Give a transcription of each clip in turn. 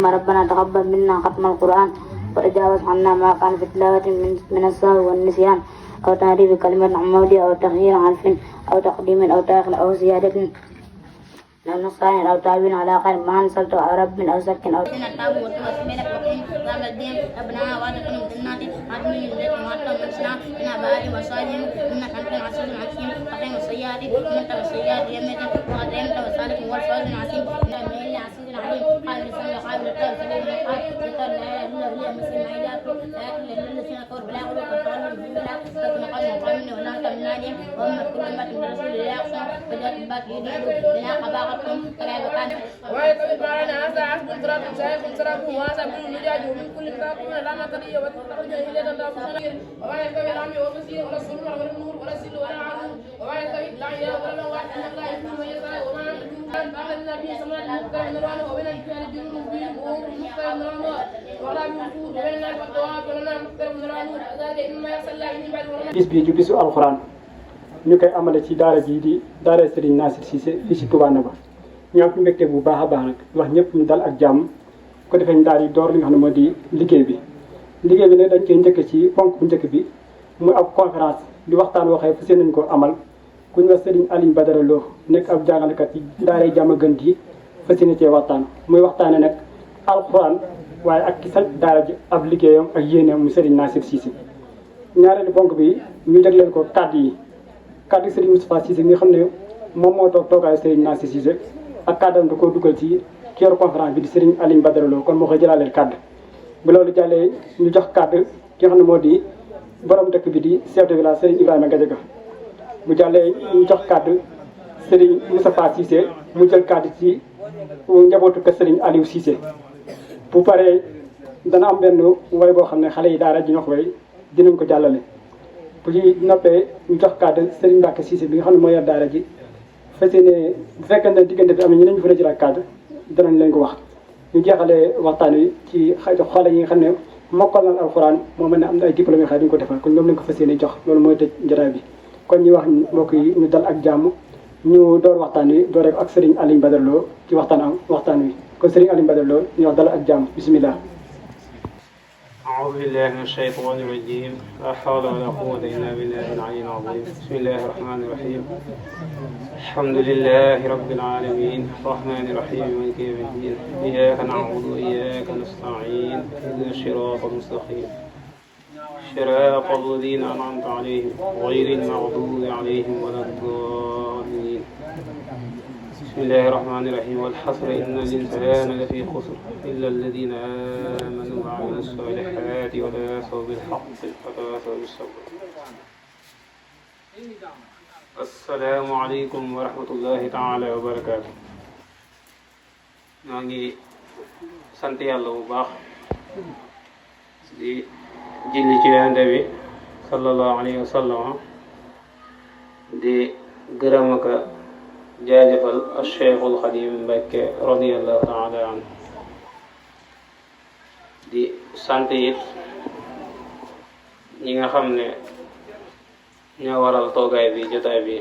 ربنا تقبل منا ختم القرآن وتجاوز عنا ما كان في تلاوة من السهو والنسيان أو تعريف كلمة عمودية أو تغيير حرف أو تقديم أو تأخير أو زيادة أو نقصان أو تعويل على خير ما أنزلت أو رب أو سكن أو أبناء وادخلهم جنات عدن التي وعدتهم من سنة من آبائهم وأزواجهم إنك أنت العزيز الحكيم وقهم السيئات ومن تبع السيئات بيمينك وقدهم تبع صالح والفوز العظيم إن الميل العزيز العليم قال لسان وقال للطيب سليم قال ذكر لا إله إلا هو مسلم عيدات لا إله إلا الذين كفروا بالله وقالوا بالله لكن قالوا قومنا ولا تمنانهم وهم كل ما من رسول الله أقسم فجاءت باقي يديدوا لنا قباقتهم كما كان ويتبع معنا هذا عبد تراب شيخ تراب وهذا من النجاج ومن كل كتاب لا مطريه وتخرج الى الله وما يستوي العمي والبصير ولا السر ولا النور ولا السل ولا العروض وما يستوي الأعياء ولا واحد من الله يكون ويسعى وما قال النبي صلى الله عليه وسلم نرانه وبين الكفار جنون فيه وهو مختار نرانه ولا بوجود وبين الناس والدواب ولنا مختار نرانه ذلك إنما يصلى الله من بعد bis bi ju bisu alxuraan ñu koy amale ci daara ji di daara Serigne Nassir Cissé fii ci Touba Ndaba ñu am fi mbégte bu baax a baax nag wax ñëpp ñu dal ak jàmm ko defee ñu daal di door li nga xam ne moo di liggéey bi nag dañ koy njëkk ci ponk bu njëkk bi muy ab conférence di waxtaan waxee fu seen nañ ko amal ku ñu wax Serigne Aliou Badara Lo nekk ab jàngalekat ci daaray jàmm gën gi fa seen cee waxtaan muy waxtaane nag alxuraan waaye ak ki sant daara ji ab liggéeyam ak yéeneem mu Serigne Nassir Cissé ñaareelu ponk bi ñu jagleel ko kàddu yi kàddu Serigne Moustapha Cissé nga xam ne moom moo toog toogaayu Serigne Nassir Cissé ak kàddam da koo dugal ci keeru conférence bi di Serigne Aliou Badara Lo kon moo koy jëlaaleel kàddu bu loolu jàllee ñu jox kàddu ki nga xam ne moo di borom dëkk bi di chef de village Serigne Ibrahima Gadiaga bu jàllee ñu jox kàddu Serigne Moustapha Cissé mu jël kàddu ci njabootu kër Serigne Aliou Cissé bu paree dana am benn way boo xam ne xale yi daara ji ñoo ko way dinañ ko jàllale bu ci noppee ñu jox kàddu Serigne Mbacke Cissé bi nga xam ne moo yor daara ji fas yéene bu fekkee ne diggante bi am na ñeneen ñu fa la jëlaat kàddu danañ leen ko wax ñu jeexalee waxtaan wi ci xale yi nga xam ne mokkal na alxuraan moo mel ne am na ay diplôme yoo xam ne duñ ko defal kon ñoom lañ ko fas yéene jox loolu mooy tëj jotaay bi kon ñu wax mbokk yi ñu dal ak jàmm ñu door waxtaan wi door rek ak Serigne Aliou Badara Lo ci waxtaan wi kon Serigne Aliou Badara Lo ñu wax dal ak jàmm bismillah أعوذ بالله من الشيطان الرجيم لا حول ولا قوة إلا بالله العلي العظيم بسم الله الرحمن الرحيم الحمد لله رب العالمين الرحمن الرحيم مالك يوم الدين إياك نعبد وإياك نستعين اهدنا الصراط المستقيم صراط الذين أنعمت عليهم غير المغضوب عليهم ولا الضالين بسم الله الرحمن الرحيم والحصر إن الإنسان لفي خسر إلا الذين آمنوا وعملوا الصالحات وتواصوا بالحق وتواصوا بالصبر. السلام عليكم ورحمة الله تعالى وبركاته. maa ngi sant Yàlla bu baax di julli ci Yonent bi sallallahu alayhi wa sallam di gërëm ak jaajëfal Cheikhul Xadim Mbakke radiyallahu taala anhu di sant it ñi nga xam ne ñoo waral toogaay bi jotaay bi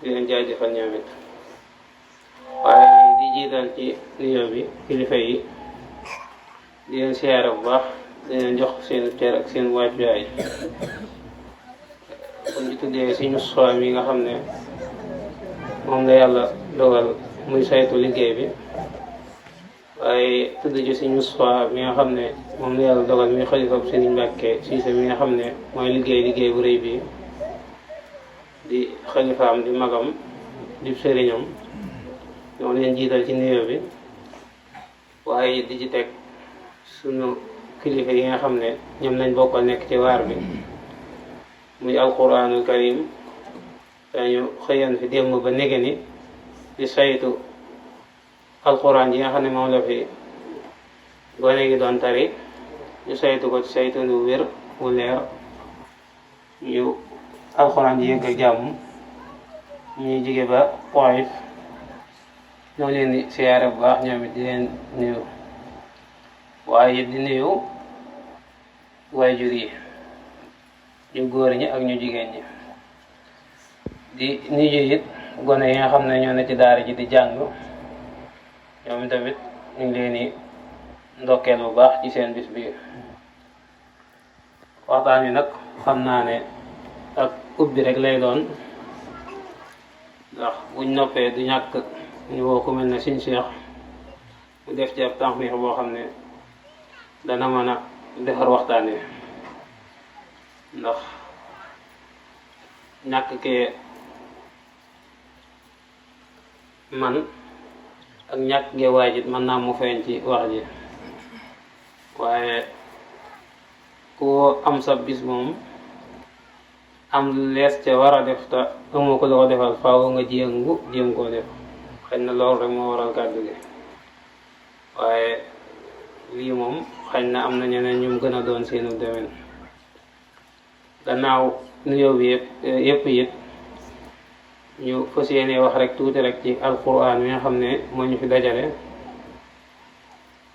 di leen jaajëfal ñoom it waaye di jiital ci nuyoo bi kilifa yi di leen siyaare bu baax di leen jox seen cër ak seen wàccuwaay kon ñu tuddee suñu soi mi nga xam ne moom la yàlla dogal muy saytu liggéey bi waaye tudd ci suñu soi mi nga xam ne moom la yàlla dogal muy xalifa bu Serigne Mbacke Cissé mi nga xam ne mooy liggéey bu rëy bi di xalifaam di magam di sëriñam ñoo leen jiital ci nuyoo bi waaye di ci teg suñu kilifa yi nga xam ne ñoom lañ bokkal nekk ci waar bi muy alquranul karim dañu xëyoon fi démb ba nege ni di saytu alquran yi nga xam ne moom la fi gone gi doon tari ñu saytu ko ci saytu lu wér mu leer ñu alquran ji yëgg ak jàmm ñuy jige ba Taif ñoo leen di siyaare bu baax ñoom it di leen nuyu waaye di nuyu waajur yi ñu góor ñi ak ñu jigéen ñi di nuyu it gone yi nga xam ne ñoo ne ci daara ji di jàng ñoom tamit ñu ngi leen di ndokkeel bu baax ci seen bis bi. waxtaan wi nag xam naa ne ak ubbi rek lay doon, ndax buñ noppee du ñàkk ñu woo ku mel ne Sëñ Cheikh mu def ci ab tànk boo xam ne dana mën a defar waxtaan wi, ndax ñàkk kee man ak ñàkk gee waajit mën naa mu feeñ ci wax ji, waaye ku am sa bis moom am lu lees ca war a def te amoo ko la ko defal faaw nga jéem koo def. xëy na loolu rek moo waral kàddu gi, waaye lii moom xëy na am na ñeneen ñu gën a doon seenu demen. gannaaw nuyoo bi yëpp it ñu fas yéene wax rek tuuti rek ci alquran mi nga xam ne moo ñu fi dajale.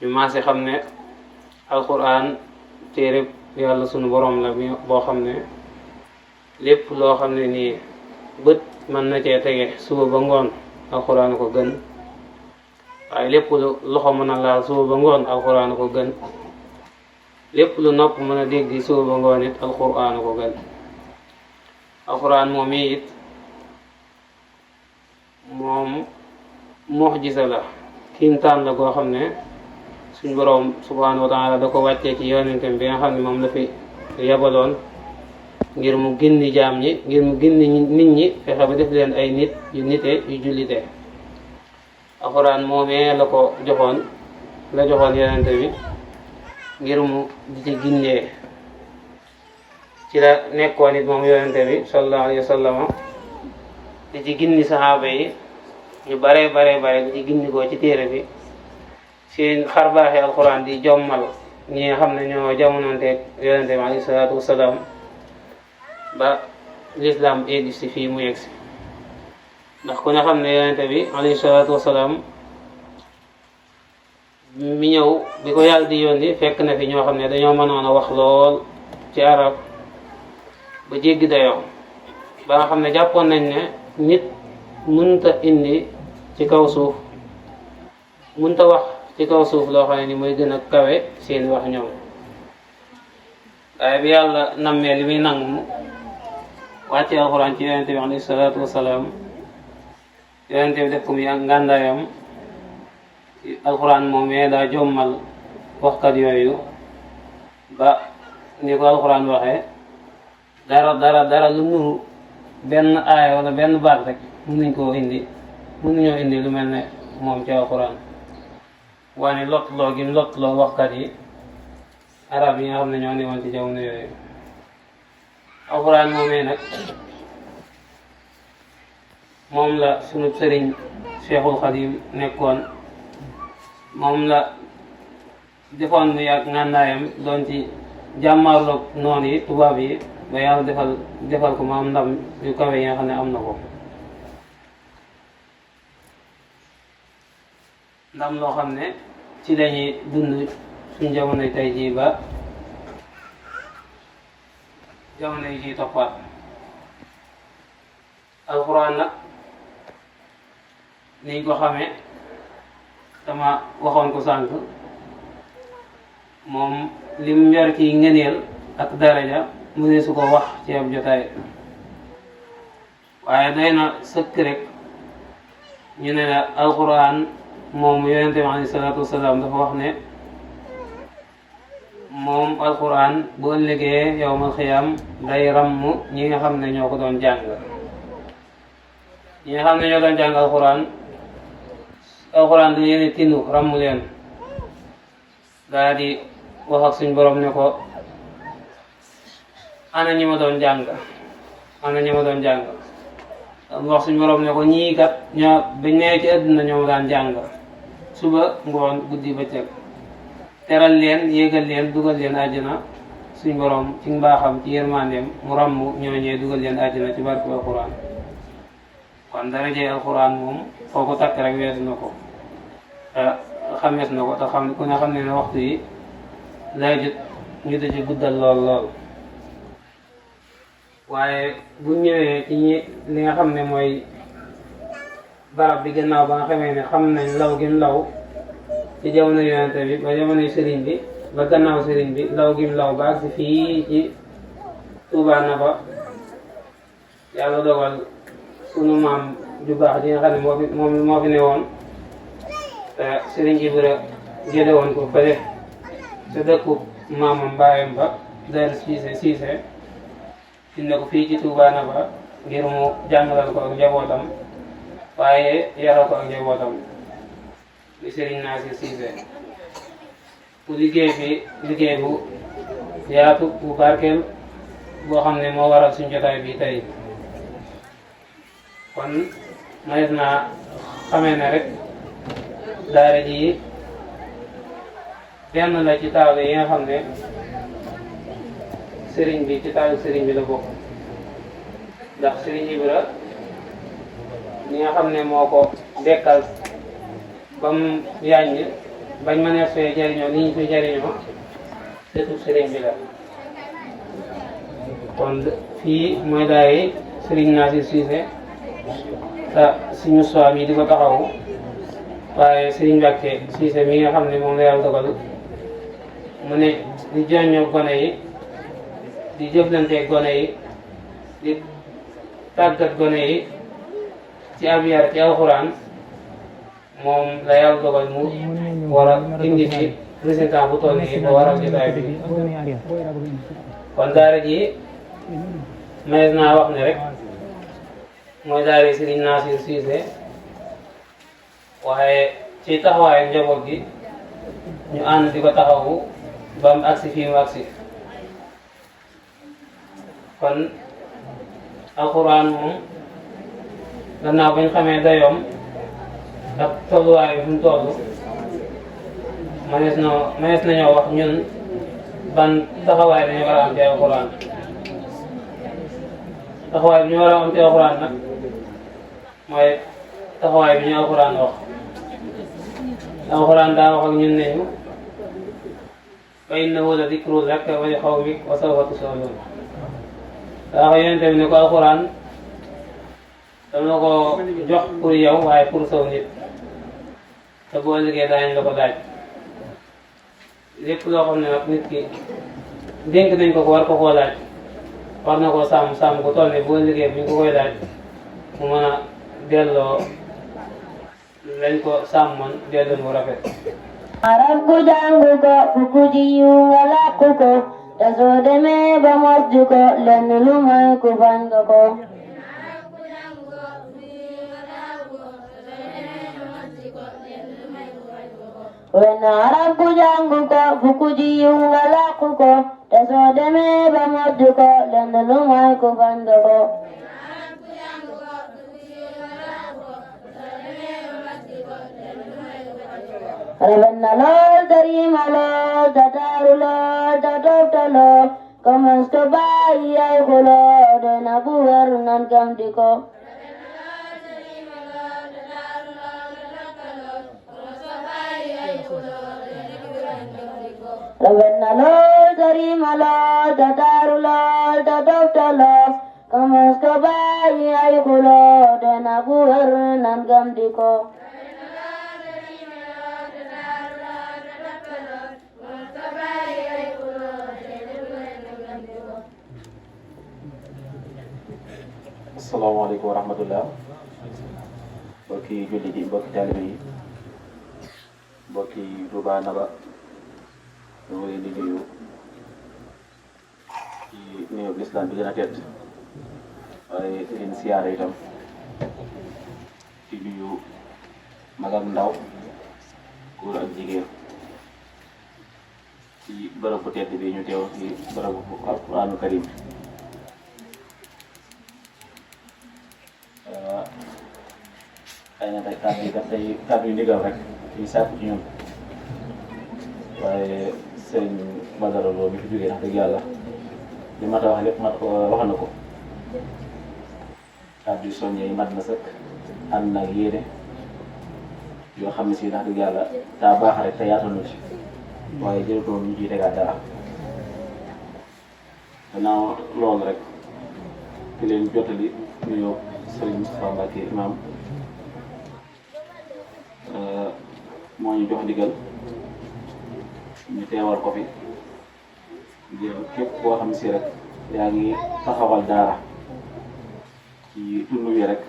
ñu maase xam ne alquran téere yàlla sunu borom la boo xam ne lépp loo xam ne nii bët mën na cee tege suba ba ngoon alquran ko gën, waaye lépp lu loxo mën a laal suba ba ngoon alquran ko gën, lépp lu nopp mën a dégg suba ba ngoon it alquran ko gën. alquran moom it moom mu'jiza la, kiimtaan la goo xam ne suñ boroom subhanahu wa taala da ko wàccee ci yonentam bi nga xam ne moom la fi yabaloon ngir mu gindi jaam ñi, ngir mu gindi nit ñi, fexe ba def leen ay nit yu nite yu jullite. alxuraan moomee la ko joxoon yonente bi ngir mu di ci gindee, ci la nekkoon it moom yonente bi sallallahu alayhi wa sallam di ci gindi saxaaba yi ñu bare di ci gindi ko ci téere bi. seen xarbaaxi alquran di jommal ñi nga xam ne ñoo jamononteeg yonente bi alayhi salaatu wasalaam ba l'islam egg si fii mu yegg si. ndax ku ne xam ne yonente bi alayhi salaatu wasalaam mi ñëw bi ko yàlla di yónni fekk na fi ñoo xam ne dañoo mënoon a wax lool ci arab ba jéggi dayoo, ba nga xam ne jàppoon nañ ne nit mënta indi ci kaw suuf, mënta wax ci kaw suuf loo xam ne ni mooy gën a kawe seen wax ñoom. waaye bi yàlla nammee li muy nangu wàcce alxuraan ci yonente bi alayhi salaatu wasalaam, yonente bi def ko muy ngàndaayam, alxuraan moomee daa jommal waxkat yooyu ba ni ko alxuraan waxee dara lu nuru benn aaya wala benn baat rek mënuñoo indi lu mel ne moom ci alxuraan. waane lottloo gi lottloo waxkat yi arab yi nga xam ne ñoo ne woon ci jamono yooyu. alxuraan moomee nag moom la sunu sëriñ Cheikhul Xadim nekkoon, moom la defoon mu yàgg ngàndaayam doon ci jàmmarloog noonu yi tubaab yi ba yàlla defal ko mu am ndam yu kawe yi nga xam ne am na ko. ndam loo xam ne ci lañuy dund suñ jamono tey jii ba jamono yi ciy toppaat. alxuraan nag niñ ko xamee dama waxoon ko sànq, moom lim yor ci ngëneel ak daraja mu ne su ko wax ci ab jotaay, waaye doy na sëkk rek ñu ne la alxuraan moom yonente bi alayhi salaatu wasalaam dafa wax ne moom alxuraan bu ëllëgee yawmal xiyaam day ràmm ñi nga xam ne ñoo ko doon jàng. ñi nga xam ne ñoo doon jàng alxuraan dañu leen tindu ràmm leen, daa di wax ak suñ borom ne ko ana ñi ma doon jàng wax suñ borom ne ko ñii kat ñoo bañ nee ci àdduna ñoo daan jàng suba ngoon guddi bëccëg, teral leen yéegal leen dugal leen àjjana. suñ borom ci mbaaxam ci yërmandeem mu ràmm ñooñee dugal leen àjjana ci barke alxuraan. kon darajee alxuraan moom foo ko takk rek weesu na ko, xamees na ko, te ku ne xam ne waxtu yi lay jot ñu da ci guddal lool. waaye bu ñëwee ci li nga xam ne mooy barab bi gannaaw ba nga xamee ne xam nañ law gi law ci jamono yonente bi ba jamono sëriñ bi ba gannaaw sëriñ bi law gim law baag si fii ci Touba Nafa yàlla dogal sunu maam ju baax ji nga xam ne moo fi ne woon te sëriñ Ibra jële woon ko fële te dëkku maamam baayam ba Daaru Siise indi ko fii ci Touba Nafa ngir mu jàngalal ko ak njabootam waaye yaral ko ak njabootam di Sëriñ Naasir Siise ku liggéey fi liggéey bu yaatu bu barkeel boo xam ne moo waral suñu jotaay bi tey kon mayet naa xamee ne rek daara ji benn la ci taaw yi nga xam ne sëriñ bi ci taawu sëriñ bi la bokk ndax Sëriñ Ibra ñi nga xam ne moo ko dekkal ba mu yàññ bañ ma nees fee jëriñoo ni ñu fi jëriñoo surtout sëriñ bi la kon fii mooy daay Sëriñ Naasir Siise te suñu soam yi di ko taxawu waaye Sëriñ Mbàkke Siise mi nga xam ne moom la yàlla dogal mu ne di joññoo gone yi di jëflante gone yi di tàggat gone yi ci ab yar ci alxuraan moom la yàlla dogal mu war a indi fi président bu toll nii ba waral jotaay bi kon daara ji mayees naa wax ne rek mooy daara Sëriñ Naasir Siise waaye ci taxawaayu njaboot gi ñu ànd di ko taxawu ba mu agsi fii mu agsi kon alxuraan moom gannaaw bañ xamee dayoom ak tolluwaay bi fu mu toll manees nañoo wax ñun ban taxawaay dañu war a am ci alxuraan taxawaay bi ñu war a am ci alxuraan nag mooy taxawaay bi ñu alxuraan wax alxuraan daa wax ak ñun ne ñu fa innahu la dikrun laka wa li qawmik wa sawfa tus'alun daa wax yonente bi ne ko alxuraan dama ko jox pour yow waaye pour saw nit te boo liggéey daañu la ko daaj lépp loo xam ne nag nit ki dénk nañ ko war ko koo laaj war na koo sàmm ko toll ne boo liggéey bu ñu ko koy laaj mu mën a delloo lañ ko sàmmoon delloo mu rafet. arab ku jàngu ko fukku ji yu nga làkku ko te soo demee ba mos ko lenn lu may ku bañ nga ko. wenn arab ku jàngu ko fukku ji yu nga làkku ko te soo demee ba mos ko lenn lu may ku bañ nga ko. rafet na lool tarima lool ta taaru lool ta tofta lool commence ko bàyyi ay xuloo de na bu wér nan gam di ko. rafet na lool tarima lool ta taaru lool ta tofta lool commence ko bàyyi ay xuloo de na bu wér nan gam di ko. asalaamaaleykum wa rahmatullah mbokki jullit yi mbokki taalibe yi mbokki Touba Naba ñoo leen di nuyu ci nuyoo lislaam bi gën a tedd waaye di leen siyaare itam di nuyu mag ak ndaw góor ak jigéen ci bërëb bu tedd bi ñu teew ci bërëb bu Alquraanu Karim xëy na tey kàddu yi daf tey kàddu yu ndigal rek di sàkku ci ñun waaye sëriñ Badara Lo mi fi jógee wax dëgg yàlla li mat a wax lépp mat wax na ko kàddu yu soññee yi mat na sëkk ànd nag yéene yoo xam ne si wax dëgg yàlla daa baax rek te yaatal na ci waaye jërëtoon ñu ciy tegaat dara gannaaw loolu rek ki leen jottali nuyoo sëriñ Moustapha Mbacké imam moo ñu jox ndigal ñu teewal ko fi ngir képp koo xam si rek yaa ngi taxawal daara ci tund wi rek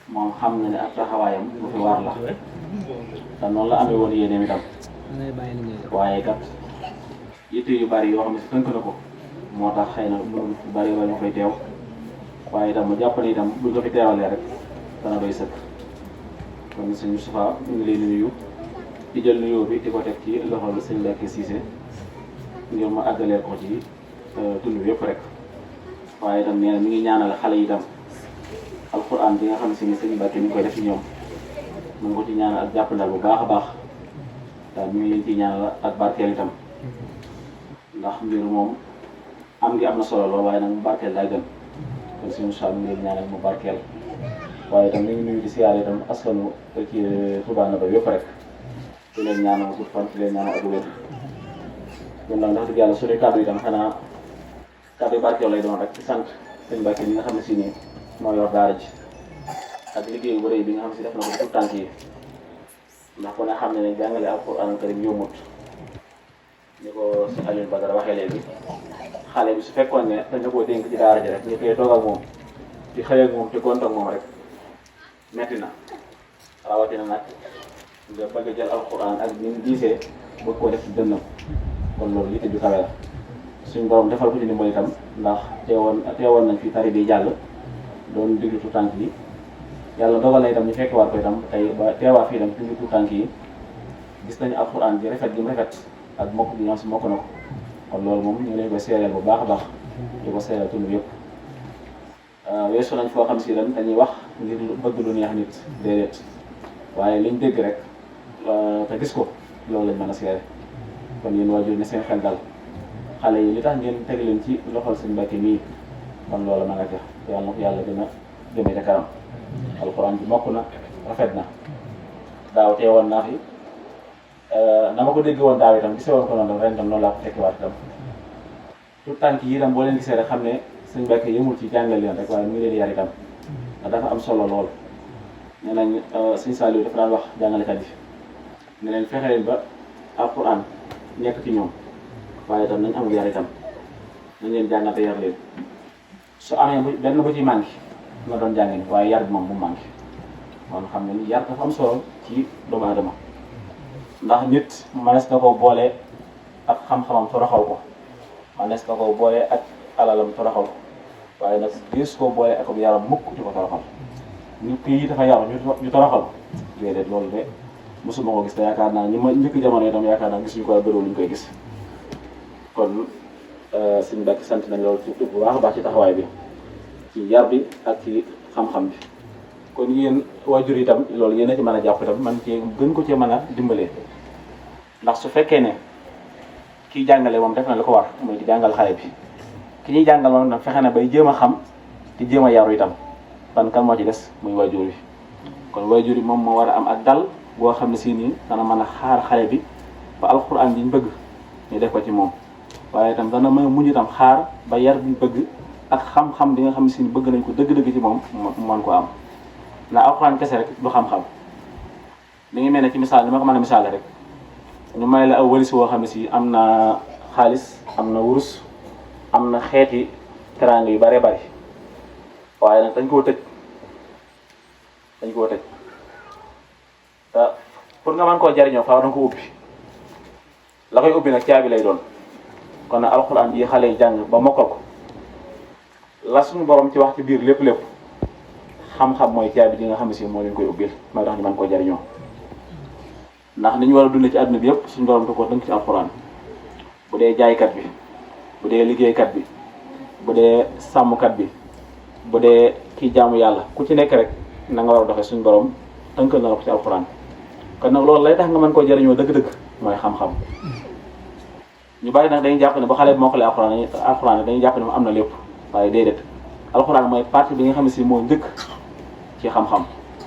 moom xam na ne ak taxawaayam lu fi war la te noonu la amee woon yéeneem itam waaye kat yitte yu bari yoo xam ne si tënk na ko moo tax xëy na lu bari wala ñu koy teew waaye itam mu jàpp ne itam buñ ko fi teewalee rek dana doy sëkk kon sëñ Moustapha ñu ngi leen di nuyu di jël nuyoo bi di ko teg ci loxol sëñ Mbacke Cissé ngir mu àggaleel ko ci tund yëpp rek waaye itam nee na mi ngi ñaanal xale yi itam alquran bi nga xam ne si sëñ Mbacke mi ngi koy def ci ñoom mu ngi ko ci ñaanal ak jàppandal bu baax a baax daal mi ngi leen ciy ñaanal ak barkeel itam ndax mbir moom am ngi am na solo lool waaye nag mu barkeel day gën kon si incha allah mi ngi leen ñaanal mu barkeel waaye itam ñu ngi nuyu di siyaare itam askanu ci Touba Ndaba yëpp rek di leen ñaanal gudd fan di leen ñaanal ak wér ñun nag ndax dëgg yàlla suñuy kàddu itam xanaa kàddu yu barkeel lay doon rek ci sant sëñ Mbacke mi nga xam ne si nii moo yor daara ji ak liggéey bu rëy bi nga xam si def na ko tout tànk yi ndax ku ne xam ne ne jàngale alquran karim yombut ni ko si Alioune Badara waxee léegi xale bi su fekkoon ne dañ la koo dénk ci daara ji rek ñu koy toog ak moom di xëy ak moom di gont ak moom rek metti na rawatina nag nga bëgg a jël alquran ak ni mu diisee bëgg koo def ci dënnam kon loolu yitte ju kawe la suñ borom defal ko ci ndimbal itam ndax teewoon nañ fi tari bi jàll doon diglu tu tànk yi yàlla dogal na itam ñu fekk war ko itam tey ba teewaat fii itam diglu tu tànk yi gis nañu alquran ji rafet gi mu rafet ak mokk bi ñoom si mokk na ko kon loolu moom ñu ngi leen koy seereel bu baax a baax di ko seereel tund yëpp weesu nañ foo xam si lan dañuy wax ngir bëgg lu neex nit déedéet waaye liñ dégg rek te gis ko loolu lañ mën a seere kon yéen waajur ne seen xel dal xale yi li tax ngeen teg leen ci loxol sëñ Mbacke nii kon loolu ma nga ca yàlla na ko yàlla gën a jëmee ca kanam alxuraan bi mokk na rafet na daaw teewoon naa fi na ma ko dégg woon daaw itam gisee woon ko noonu ren itam noonu laa ko fekkiwaat itam tout tànk yi itam boo leen gisee rek xam ne sëñ Mbacke yëmul ci jàngal leen rek waaye mu ngi leen yar itam ndax dafa am solo lool nee nañ sëñ Saliou dafa daan wax jàngalekat yi ne leen fexe leen ba alxuraan nekk ci ñoom waaye itam nañ amul yar itam nañ leen jàngal te yar leen su amee benn bu ci manqué nga doon jàngee waaye yar bi moom bu manqué kon xam ne ni yar dafa am solo ci doomu aadama ndax nit manees na ko boole ak xam-xamam toroxal ko manees na ko boole ak alalam toroxal ko waaye nag gis koo boole ak yaram mukk di ko toroxal nit ki dafa yaru ñu toroxal déedéet loolu de mosuma ko gis te yaakaar naa ñi ma njëkk jamono itam yaakaar naa gisuñu ko ak bëriwul ñu koy gis kon sëñ Mbacke sant nañ loolu ci bu baax a baax ci taxawaay bi ci yar bi ak ci xam-xam bi kon yéen waajur itam loolu yéen a ci mën a jàpp itam man cee gën ko cee mën a dimbalee ndax su fekkee ne kiy jàngale moom def na li ko war mooy di jàngal xale bi ki ñuy jàngal moom nag fexe na bay jéem a xam di jéem a yaru itam ban kan moo ci des muy waajur yi kon waajur yi moom moo war a am ak dal boo xam ne si nii dana mën a xaar xale bi ba alxuraan bi ñu bëgg ñu def ko ci moom waaye itam dana mën a mujj itam xaar ba yar bi ñu bëgg ak xam-xam bi nga xam ne si bëgg nañ ko dëgg-dëgg ci moom mu mën ko am ndax alxuraan kese rek du xam-xam mi ngi mel ne ci misaal ni ma ko mën a misaale rek ñu may la aw walis woo xam ne si am na xaalis am na wurus am na xeeti teraanga yu bare bari waaye nag dañ koo tëj te pour nga mën koo jariñoo faaw danga ko ubbi la koy ubbi nag caabi lay doon kon nag alxuraan yi xale yi jàng ba mokkal ko la suñu borom ci wax ci biir lépp xam-xam mooy caabi ji nga xam ne si moo leen koy ubbil mooy tax ñu mën koo jariñoo ndax ni ñu war a dund ci àdduna bi yëpp suñu borom da ko dënk ci alxuraan bu dee jaaykat bi bu dee liggéeykat bi bu dee sàmmkat bi bu dee kii jaamu yàlla ku ci nekk rek na nga war a doxee suñu borom tënkal na la ko ci alxuraan kon nag loolu lay tax nga mën koo jariñoo dëgg-dëgg mooy xam-xam ñu bari nag dañuy jàpp ne ba xale bi mokkale alxuraan dañuy jàpp ne mu am na lépp waaye déedéet alxuraan mooy partie bi nga xam ne si moo njëkk ci xam-xam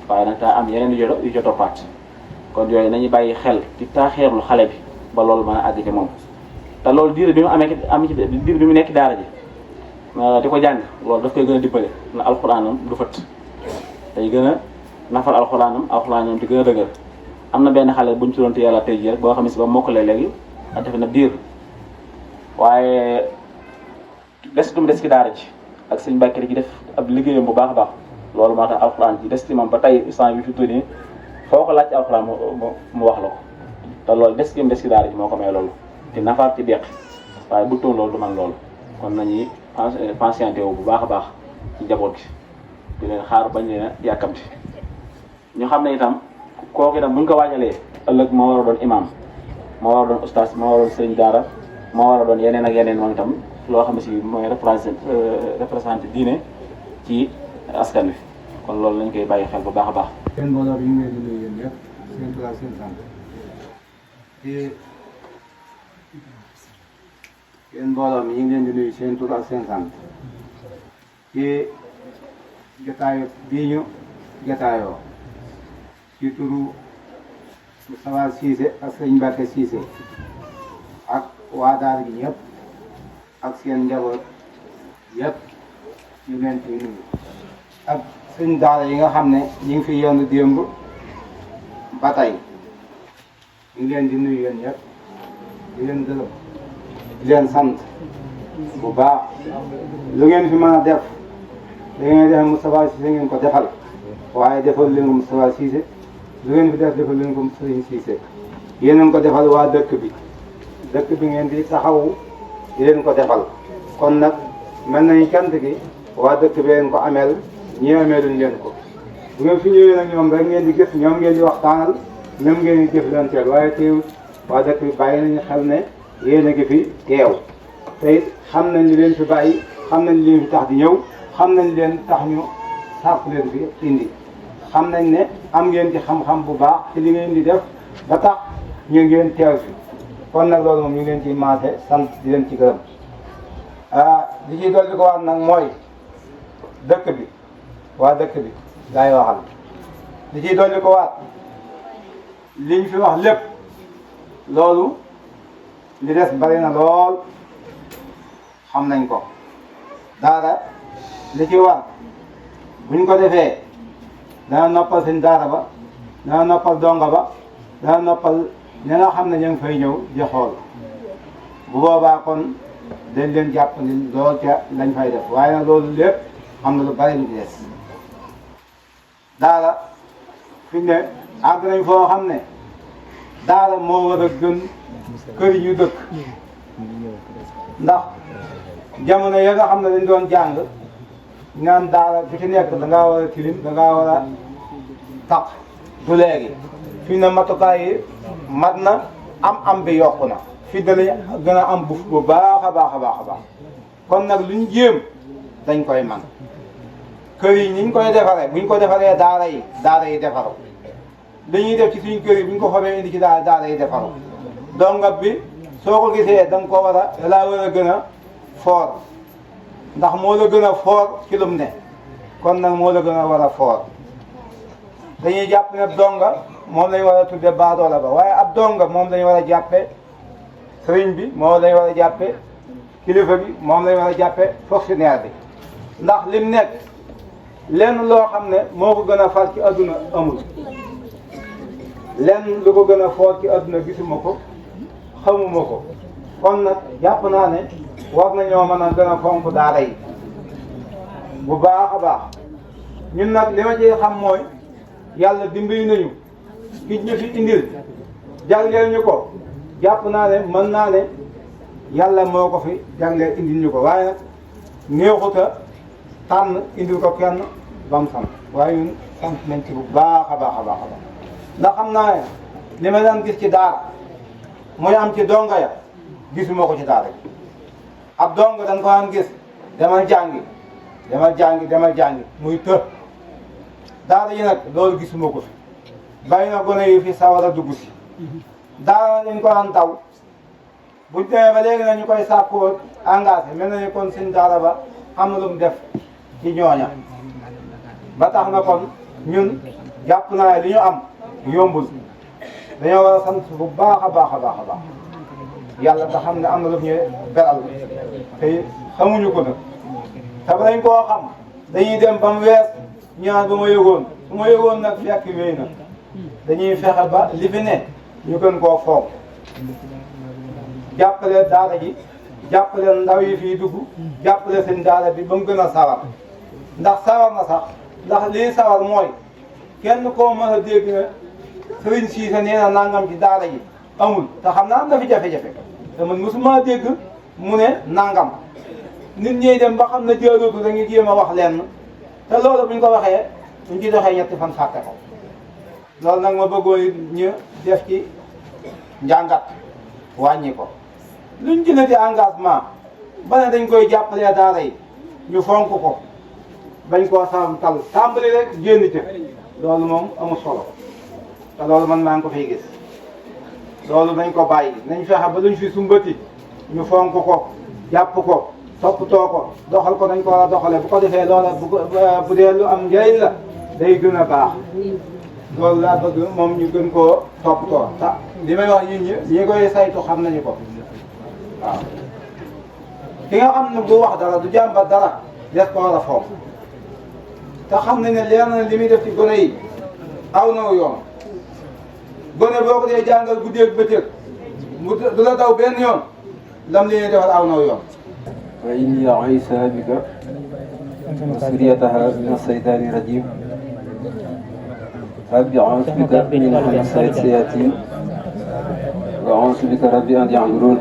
waaye nag daa am yeneen yu jot toppaat kon yooyu nañu bàyyi xel di taaxeerlu xale bi ba loolu mën a àgg ci moom te loolu diir bi mu diir bi mu nekk daara ji di ko jàng loolu daf koy gën a dimbale na alxuraanam du fët day gën a nafar alxuraanam di gën a dëgër am na benn xale buñ ci doon te yàlla tey jii rek boo xam ne si ba mokkalee léegi a defe na diir waaye des tum des ci daara ji ak sëñ Mbàkke ci def ab liggéeyam bu baax a baax loolu moo tax alxuraan ci des ci moom ba tey instant bi fi tuuti foo ko laaj ci alxuraan mu wax la ko te loolu des ci daara ji moo ko may loolu te nafaat ci deq waaye bu toon loolu du man loolu kon nañuy patienté wu bu baax a baax ci njaboot gi di leen xaar bañ leen a yàkkamti ñu xam ne itam kooku itam buñ ko waajalee ëllëg moo war a doon imam moo war a doon ustaas moo war a doon sëriñ daara moo war a doon yeneen ak yeneen moom itam loo xam ne si mooy représenté diine ci askan wi kon loolu lañ koy bàyyi xel bu baax a baax. seen mbooloo bi ñu ngi leen di nuyu yéen ñëpp seen tur ak seen sant seen mbooloo mi ñu ngi leen di nuyu seen tur ak seen sant ci jotaayu bii ñu jotaayoo ci turu Moustapha Cissé ak sëñ Mbacke Cissé ak waa daara gi ñëpp ak seen njaboot yëpp ñu leen di nuyu ak sëñ daara yi nga xam ne ñu ngi fi yendu démb ba tey ñu ngi leen di nuyu yéen ñëpp di leen gërëm di leen sant bu baax lu ngeen fi mën a def da ngeen def Moustapha Cissé ngeen ko defal waaye defal leen ko Moustapha Cissé lu ngeen fi def defal leen ko Sëriñ Cissé yéen ko defal waa dëkk bi ngeen di taxawu di leen ko defal kon nag mel nañu cant gi waa dëkk bi leen ko ameel ñi ameeluñ leen ko bu ngeen fi ñëwee nag ñoom rek ngeen di gis ñoom ngeen di waxtaanal même ngeen di jëflanteel waaye teewul waa dëkk bi bàyyi nañu xel ne yéen a ngi fi teew te it xam nañ li leen fi bàyyi xam nañ li leen fi tax di ñëw xam nañ leen tax ñu sàpp leen fi indi xam nañ ne am ngeen ci xam-xam bu baax ci li ngeen di def ba tax ñu ngeen teew fi kon nag loolu moom ñu ngi leen ci maase sant di leen ci gërëm li ciy dolli ko waat nag mooy dëkk bi waa dëkk bi laay waxal li ciy dolli ko waat liñ fi wax lépp loolu li des bari na lool xam nañ ko daara li ci war buñ ko defee dana noppal seen daara ba dana noppal donga ba dana noppal ña nga xam ne ñu ngi fay ñëw di xool bu boobaa kon dañ leen jàpp ni lool ca lañ fay def waaye nag loolu lépp am na lu bari lu ci des daara fi ne àgg nañ foo xam ne daara moo war a gën kër yi ñu dëkk ndax jamono ya nga xam ne dañ doon jàng naan daara bu ci nekk da ngaa war a tilim da ngaa war a taq du léegi fi ne matukaay yi mat na am bi yokku na fi danañ gën a am bu baax a baax a baax a baax kon nag luñ jéem dañ koy man kër yi niñ koy defaree buñ ko defaree daara yi defaru li ñuy def ci suñ kër yi buñ ko xobee indi ci daara yi defaru donga bi soo ko gisee da nga ko war a laa war a gën a foor ndax moo la gën a foor ci lum ne kon nag moo la gën a war a foor dañuy jàpp ne donga moom lañ war a tudde baadoola ba waaye ab donga moom lañ war a jàppe sëriñ bi moom lañ war a jàppe kilifa bi moom lañ war a jàppe fonctionnaire bi ndax lim nekk lenn loo xam ne moo ko gën a far ci adduna amul lenn lu ko gën a foor ci adduna gisuma ko xamuma ko kon nag jàpp naa ne war nañoo mën a gën a fonk daara yi bu baax a baax ñun nag li ma ci xam mooy yàlla dimbali nañu ki ñu fi indil jagleel ñu ko jàpp naa ne mën naa ne yàlla moo ko fi jagleel indil ñu ko waaye nag neexuta tànn indil ko kenn ba mu sant waaye ñun sant nañ ci bu baax a baax a baax a baax ndax xam naa ne li ma daan gis ci daara muy am ci donga ya gisuma ko ci daara bi ab donga dañ ko daan gis demal jàngi muy të daara yi nag loolu gisuma ko fi bàyyi na gone yi fi sawar a dugg si daara dañ ko daan taw buñ demee ba léegi nañu koy sàkkoo engagé mel na ni kon seen daara ba am na lu mu def ci ñooña ba tax na kon ñun jàpp naa li ñu am yombul dañoo war a sant bu baax a baax a baax a baax yàlla nga xam ne am na lu ñu beral te xamuñu ko nag te ba dañ koo xam dañuy dem ba mu wees ñaan ba ma yëgoon su ma yëgoon nag fekk wéy na dañuy fexe ba li fi ne ñu gën koo foog jàppale daara ji jàppale ndaw yi fii dugg jàppale seen daara bi ba mu gën a sawar ndax sawar na sax ndax lii sawar mooy kenn koo mën a dégg ne Sëriñ Siise nee na nangam ci daara ji amul te xam naa am na fi jafe-jafe te man mosuma dégg mu ne nangam nit ñiy dem ba xam ne jërootu dañuy jéem a wax lenn te loolu buñ ko waxee buñ ci doxee ñetti fan fàtte ko loolu nag ma bëggoon ñu def ci njàngat wàññi ko luñ jëlee engagement ba ne dañ koy jàppalee daara yi ñu fonk ko bañ koo tal tàmbali rek génn ci loolu moom amul solo te loolu man maa ngi ko fiy gis loolu nañ ko bàyyi nañ fexe ba luñ fi sumbati ñu fonk ko jàpp ko toppatoo ko doxal ko dañ ko war a doxalee bu ko defee loola bu dee lu am njëriñ la day gën a baax loolu laa bëgg moom ñu gën koo toppatoo ta li may wax nit ñi koy saytu xam nañu ko waaw ki nga xam ne bu wax dara du jàmbat dara des ko war a fonk te xam nañ ne leer na li muy def ci gone yi aw na yoon gone boo ko dee jàngal guddeeg bëccëg mu du la daw benn yoon lam li ñuy defal aw na yoon. wa inni u'iizuha bika wa zurriyyataha mina shaytaani rajiim rabbi a'uuzu bika min hamazaati shayaatiin wa a'uuzu bika rabbi an yahduruun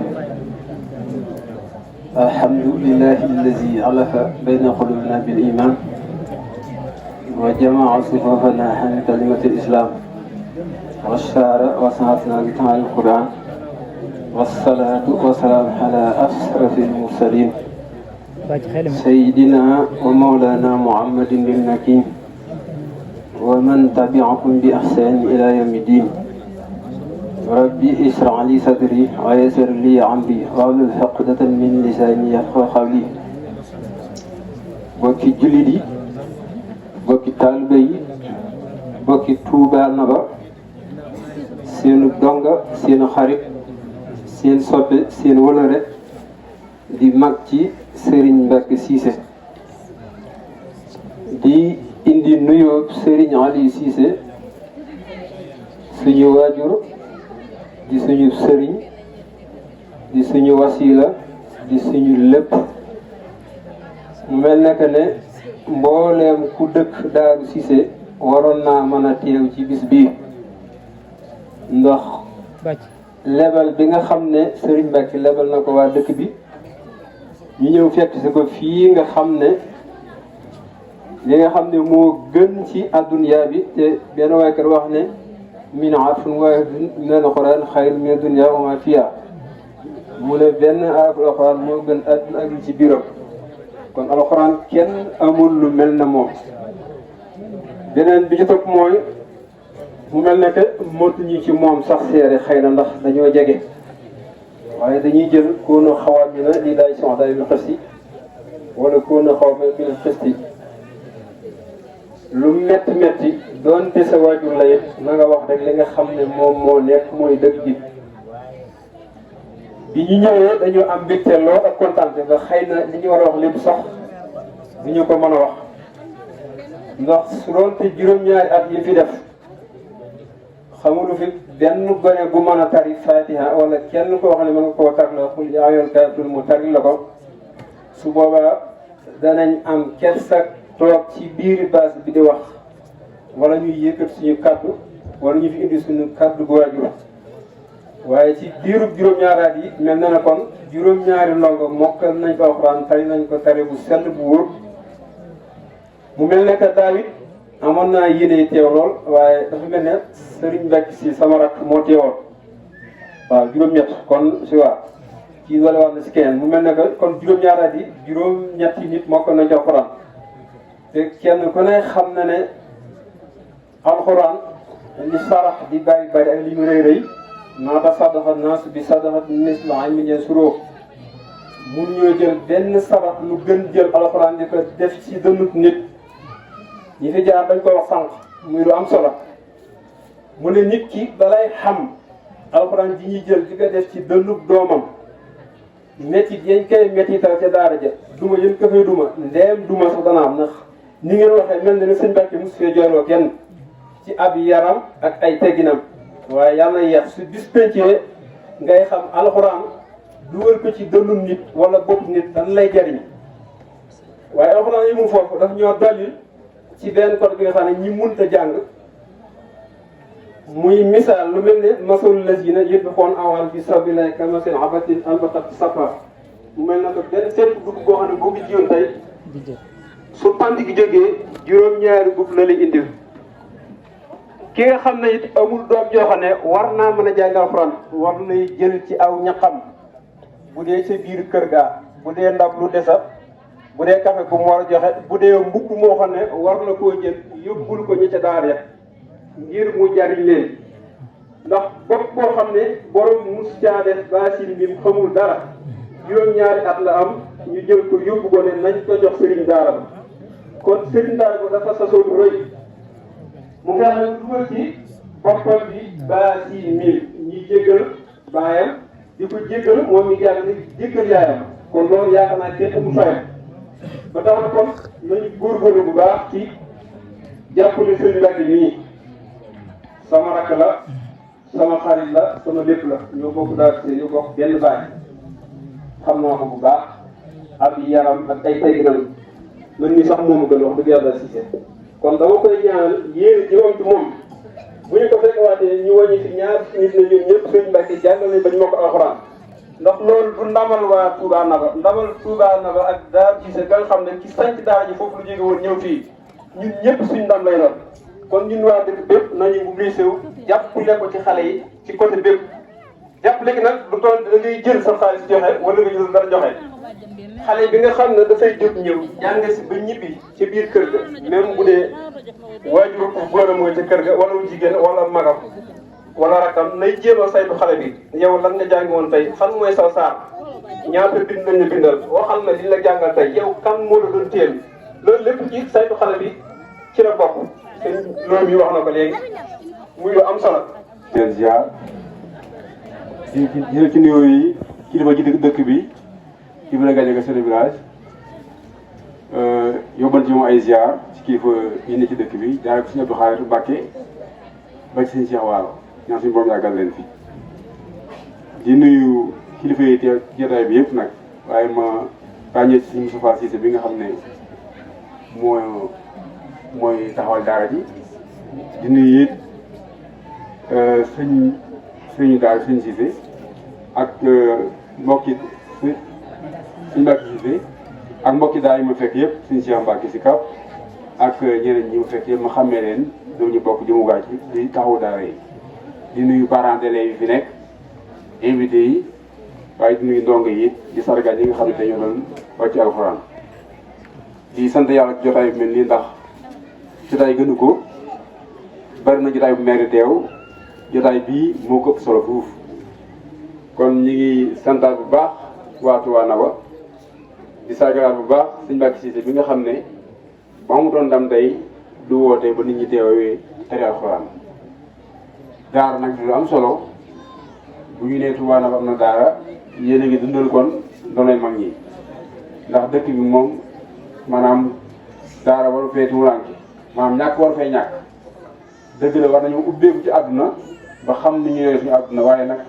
alhamdulillahi allazi alafa bayna quluubina bil iimaan wa jama'a sufuufanaa ala kalimatil islaam wa shara wa sa'atna bi ta'al Qur'aan wassalaatu wassalaamu ala ashrafil mursaliin sayyidina wa mawlaana Muhammadin al-makiin wa man tabi'ahum bi ihsaan ila yawmi diin rabbi ishrah li sadri wa yassir li amri wahlul uqdatan min lisaani yafqahu qawli bokki jullit yi bokki taalibe yi bokki Tuubaa Naba seenu donga seenu xarit seen soppe seen wëlëre di mag ci Serigne Mbacke Cissé di indi nuyoo Serigne Aliou Cissé suñu waajur di suñu sëriñ di suñu wasila di suñu lépp mu mel ne que ne mbooleem ku dëkk Daaru Cissé waroon naa mën a teew ci bis bii ndax lebal bi nga xam ne Serigne Mbacke lebal na ko waa dëkk bi ñu ñëw fekk si ko fii nga xam ne li nga xam ne moo gën ci adduna bi te benn waykat wax ne min harfin waahidin min al-Qur'aan xayrun min ad-dunya wa ma fiha mu ne benn araful alxuraan moo gën adduna ak li ci biiram kon alxuraan kenn amul lu mel na moom beneen bi ci topp mooy mu mel ne que mëntuñu ci moom sax seere xëy na ndax dañoo jege waaye dañuy jël koonu xawaat bi na lii daay son daay bi xësti wala koonu xaw ma bi xësti lu metti metti doonte sa waajur la it na nga wax rek li nga xam ne moom moo nekk mooy dëgg bi bi ñu ñëwee dañoo am mbégte lool ak kontaante nga xëy na li ñu war a wax lépp sax du ñu ko mën a wax ndax su doonte juróom-ñaari at yi fi def xamulu fi benn gone bu mën a tari fatiha wala kenn koo xam ne mën nga koo tar la xul yaa ayyuhal kaafiruun mu tari la ko su boobaa danañ am kersak toog ci biir baas bi di wax wala ñuy yëkkat suñu kaddu wala ñu fi indi suñu kaddu gu waajur waaye ci diirub juróom-ñaaraat yi mel na ne kon juróom-ñaari ndongo mokkal nañ ko alxuraan tari nañ ko tari bu sell bu wóor mu mel ne que Daawit amoon naa yéene teew lool waaye dafa mel ne Serigne Mbacke si sama rakk moo teewoon waaw juróom-ñett kon si waa kii wala wax na si keneen mu mel ne que kon juróom-ñaaraat yi juróom-ñetti nit mokkal nañ ci alxuraan te kenn ku ne xam na ne alxuraan li sarax di bari bari ak li mu rëy rëy naata sadaxa naas bi sadaxa misla aymin yansuruh mun ñoo jël benn sarax lu gën jël alxuraan di ko def ci dënnut nit ñi fi jaar dañ ko wax sànq muy lu am solo mu ne nit ki balay xam alxuraan ji ñuy jël di ko def ci dënnub doomam métit yañ koy métital ca daara ja duma yéen ko fay duma ndeem duma sax dana am ndax ni ngeen waxee mel na ne sëñ Mbacke mos fee jooyloo kenn ci ab yaram ak ay tegginam waaye yàlla yeex su bis pencee ngay xam alxuraan dugal ko ci dënnum nit wala bopp nit dan lay jariñ waaye alxuraan yi mu foofu daf ñoo dalil ci benn côté bi nga xam ne ñi munta jàng muy misaal lu mel ne masalul lazina yunfiquuna amwaalahum fi sabilillahi kamathali habatin anbatat sab'a mu mel na ko benn seen dugub boo xam ne boo ko jiwoon tey su pand gi jógee juróom-ñaari gub la lay indil ki nga xam ne it amul doom joo xam ne war naa mën a jàng alxuraan war nay jël ci aw ñaqam bu dee sa biir kër gaa bu dee ndab lu desa bu dee café bu mu war a joxe bu dee mbubb moo xam ne war na koo jël yóbbul ko ñi ca daara ya ngir mu jariñ leen ndax bopp boo xam ne borom mus caa def baasin bi xamul dara juróom-ñaari at la am ñu jël ko yóbbu ko ne nañ ko jox sëriñ daara ba kon sëriñ daara ba dafa sasoo lu rëy mu fexe dugal ci boppam bi baasin mil ñi jéggal baayam di ko jéggal moom mi jàng di jéggal yaayam kon loolu yaakaar naa kenn amul fayam ba tax na kon nañu góorgóorlu bu baax ci jàppale sëriñ Mbacke nii sama rakk la sama xarit la sama lépp la ñoo bokk daal ñoo bokk benn baay xam naa ko bu baax ak yaram ak ay tegginam man mii sax moomu gën wax dëgg yàlla Cissé kon dama koy ñaanal yéen jiwam ci moom bu ñu ko fekkewaatee ñu wàññi fi ñaar nit na ñun ñëpp sëriñ Mbacke jàngal nañ ba ñu moo ko alxuraan ndax loolu du ndamal waa Touba Naba ndamal Touba Naba ak Daar Cissé nga xam ne ci sanc daara ji foofu lu jóge woon ñëw fii ñun ñëpp suñ ndam lay doon kon ñun waa dëkk bépp nañu mobilisé wu jàppale ko ci xale yi ci côté bépp jàppale gi nag du toll da ngay jël sa xaalis joxe wala nga jël dara joxe xale bi nga xam ne dafay jóg ñëw jàng si ba ñibbi ci biir kër ga même bu dee waajur góor a mooy ca kër ga wala jigéen wala magam wala rakam nay jéem a saytu xale bi yow lan nga jàngi woon tey fan mooy sa saar ñaata bind nañ la bindal waxal na li la jàngal tey yow kan moo la doon téel loolu lépp ci saytu xale bi ci la bokk te loolu mi wax na ko léegi muy lu am solo. seen ziar ci nuyoo yi kilifa ji dëkk bi ci bi la gaje nga chef de village yóbbal ci moom ay ziar ci kilifa yi ne ci dëkk bi jaaree ko suñu Abdou Khadre Mbacke ba ci suñu Cheikh Waalo ñaan suñu borom yàggal leen fi di nuyu kilifa yi teew ci jotaay bi yëpp nag waaye ma ràññee ci suñu Moustapha Cissé bi nga xam ne mooy taxawal daara ji di nuyu it sëñu daara sëñ Cissé ak mbokki suñu Mbacke Cissé ak mbokki daara yi ma fekk yëpp suñu Cheikh Mbacke si kaw ak ñeneen ñi ma fekk yëpp ma xàmmee leen ñoom ñu bokk jëmuwaay ci di taxawu daara yi di nuyu parents d'élèves yi fi nekk invité yi waaye di nuyu ndongo yi di sargal yi nga xam ne dañoo doon wàcc alxuraan di sant yàlla ci jotaay bi mel nii ndax jotaay gënu ko bari na jotaay bu meeri teew jotaay bii moo ko ëpp solo fuuf kon ñi ngi santaat bu baax waa Touba Naba di sargalaat bu baax sëñ Mbacke Cissé bi nga xam ne ba mu doon ndam tey du woote ba nit ñi teewee tari alxuraan daara nag lu am solo bu ñu nee Touba Naba am na daara yéen a ngi dundal kon doonay mag ñi ndax dëkk bi moom maanaam daara waru fee tuuraanke maanaam ñàkk war fay ñàkk dëgg la war nañu ubbeeku ci àdduna ba xam ni ñu yore suñu àdduna waaye nag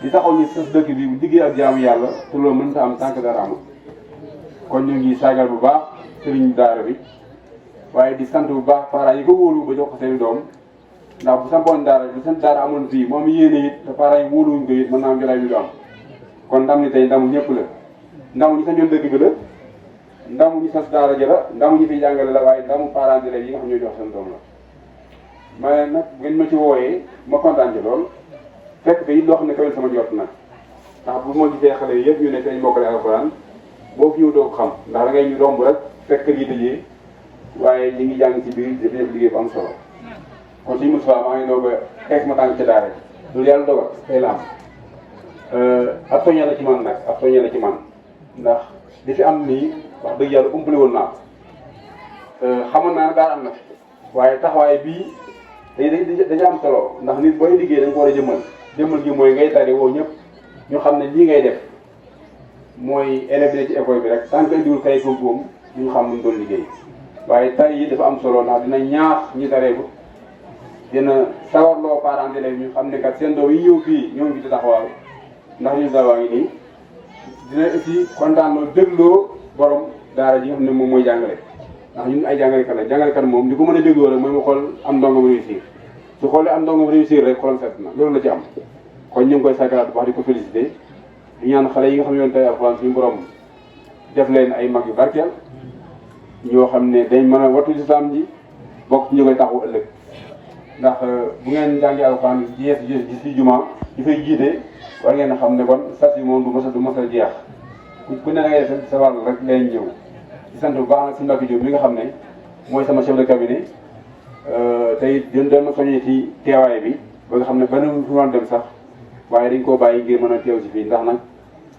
di taxaw ñu sës dëkk bi bu liggéey ak jaamu yàlla te loolu mënta am tànk dara amul kon ñu ngi sagal bu baax sëriñ daara bi waaye di sant bu baax parents yi ko wóolu ba jox ko seen doom ndax bu sampoon daara bu seen daara amoon fii moom yéene it te parents yi wóoluwuñ ko it mën naa am jotaay bi du am kon ndam ni tey ndamu ñëpp la ndamu ñi sañoon dëkk bi la ndamu ñi sas daara ji la ndamu ñi fi jàngale la waaye ndamu parents d'élèves yi nga xam ñoo jox seen doom la ma nag bu ngeen ma ci wooyee ma kontaan ci lool fekk fi loo xam ne kawel sama jot nag ndax bu ma gisee xale yi yëpp ñu ne dañ mokkale alxuraan boo fi ñëw doo ko xam ndax da ngay ñu romb rek fekk yi tëjee waaye ñi ngi jàng ci biir dafa def liggéey bu am solo kon suñu Moustapha maa ngi doog a xeex ma tànk ci daara loolu yàlla dogal tey la am ab soññee la ci man nag ab soññee la ci man ndax li fi am nii wax dëgg yàlla umpale woon naa xamoon naa ne daal am na fi waaye taxawaay bii dañu am solo ndax nit booy liggéey dañ ko war a jëmmal gi mooy ngay tari woo ñëpp ñu xam ne lii ngay def mooy élève ci école bi rek tant que indiwul kay góob ñu xam nu mu doon liggéey waaye tari yi dafa am solo ndax dina ñaax ñi tareeku dina sawarloo parents d'élèves ñu xam ne kat seen doom yi ñëw fii ñoo ngi fi taxawal ndax ñu dawaa ngi nii dina aussi kontaan loo dégloo borom daara ji nga xam ne moom mooy jàngale ndax ñun ay jàngalekat la jàngalekat moom li ko mën a dégloo rek mooy mu xool am ndongam réussir su xoolee am ndongam réussir rek xolam set na loolu la ci am kon ñu ngi koy sakaraat wax di ko félicité di ñaan xale yi nga xam ne yoon tey alxuraan suñu borom def leen ay mag yu barkeel ñoo xam ne dañ mën a wattu lislaam ji bokk ci ñu koy taxawu ëllëg ndax bu ngeen jàngee alxuraan ji ci juma ñu fay jiite war ngeen a xam ne kon sas yi moom du mos a jeex ku ne da ngay def sa wàll rek leen ñëw ci sant bu baax nag si Mbacke Diop mi nga xam ne mooy sama chef de cabinet tey doon ma soññee ci teewaay bi ba nga xam ne benn fu ma dem sax waaye dañ koo bàyyi ngir mën a teew si fii ndax nag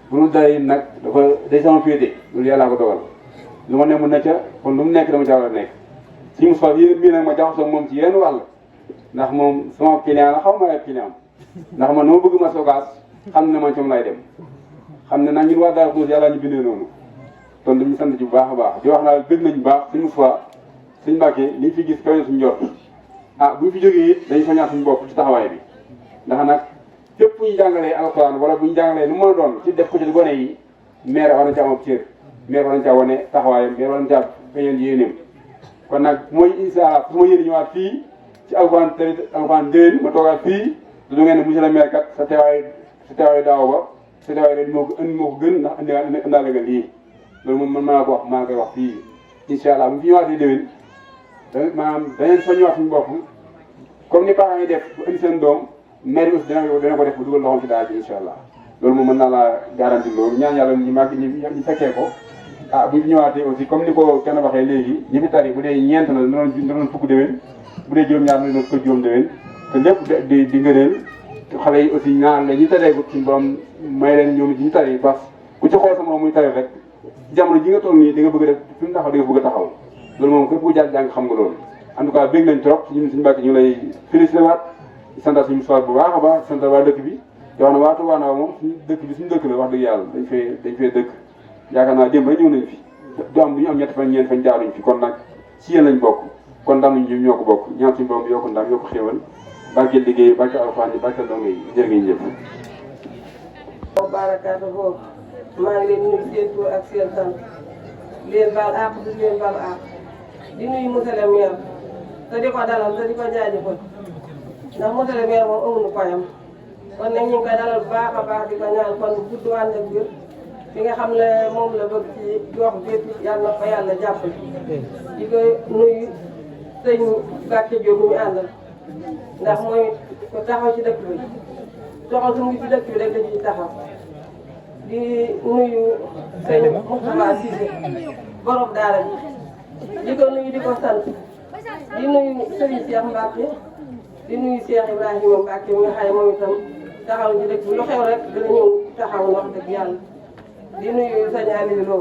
bu nu day nag dafa day sama féete loolu yàllaa ko dogal lu ma ne mun na ca kon lu mu nekk dama ca war a nekk si Moustapha yéen mii nag ma jaxasoo moom ci yenn wàll ndax moom sama client la xaw ma ay client ndax man noo bëgg ma sogaas xam ne man ci moom lay dem xam ne nag ñun waa Darou Khoudoss yàlla ñu bindee noonu kon dañu sant ci bu baax a baax di wax naa dëgg nañ bu baax suñu Moustapha suñu Mbàkke liñ fi gis kawe suñu jot buñ fi jógee it dañ soññaat suñu bopp ci taxawaay bi ndax nag képp bu ñu jàngalee alxuraan wala bu ñu jàngalee nu mën a doon ci def ko ci gone yi maire war na ca am ab cër maire war na caa wane taxawaayam maire war na caa feeñal yéeneem kon nag mooy incha allah su ma yéene ñëwaat fii ci alxuraan tey alxuraan déwén ma toogaat fii du ngeen ne monsieur le maire kat sa teewaay daaw ba sa teewaay ren moo ko gën ndax indaale nga lii loolu moom man maa ko wax maa koy wax fii incha allah bu fi ñëwaatee déwén maanaam dañeen fa ñëwaat suñu bopp comme ni parents yi def bu indi seen doom maire aussi dana ko def bu dugal loxoom ci daara ji incha allah loolu moom mën naa laa garanti loolu ñaan yàlla ñu màgg ñu fekkee ko bu ñu ñëwaatee aussi comme ni ko kenn waxee léegi ñi fi tari bu dee ñeent la danoon fukk déwén bu dee juróom-ñaar la doon ko juróom déwén te lépp di ngëneel xale yi aussi ñaan la ñi taree ko suñu borom may leen ñoom it ñu tari parce que ku ci xool sa morom muy tari rek jamono ji nga toll nii di nga bëgg def fi mu taxaw di nga bëgg a taxaw loolu moom képp ku jàng xam nga loolu en tout cas bég nañ trop ñun suñu Mbàkke ñu lay félicité waat sant suñu soir bu baax a baax sant waa dëkk bi te wax na waa Touba Ndaw moom suñu dëkk bi suñu dëkk la wax dëgg yàlla dañ fee dëkk yaakaar naa démb rek ñëw nañ fi du am bu ñu am ñetti fan ñeent fan jaaruñ fi kon nag ci yéen lañ bokk kon ndam ñu ñoo ko bokk ñaan suñu borom yokku ndam yokku xéewal barkeel liggéey barkeel alxuraan yi barkeel donge yi jërë ngeen jëf barakaatu boobu maa ngi leen nuyu seen tur ak seen sant leen baal àq di leen baal àq di nuyu monsieur le maire te di ko dalal te di ko jaajëfal ndax monsieur le maire moom amuñu koyam kon nag ñu ngi koy dalal bu baax a baax di ko ñaan kon gudd ànd ak biir fi nga xam ne moom la bëgg ci gox bépp yàlla na ko yàlla jàppale di ko nuyu sëñ Mbacke Diop mi ñu àndal ndax mooy ko taxaw ci dëkk bi doxal su mu ngi ci dëkk bi rek dañu ci taxaw di nuyu sëñ Moustapha Cissé borom daara bi di ko nuyu di ko sant di nuyu Serigne Cheikh Mbacke di nuyu Cheikh Ibrahima Mbacke mi nga xam ne moom itam taxaw ci dëkk bi lu xew rek dina ñëw taxaw wax dëgg yàlla di nuyu sëñ Aliou Lo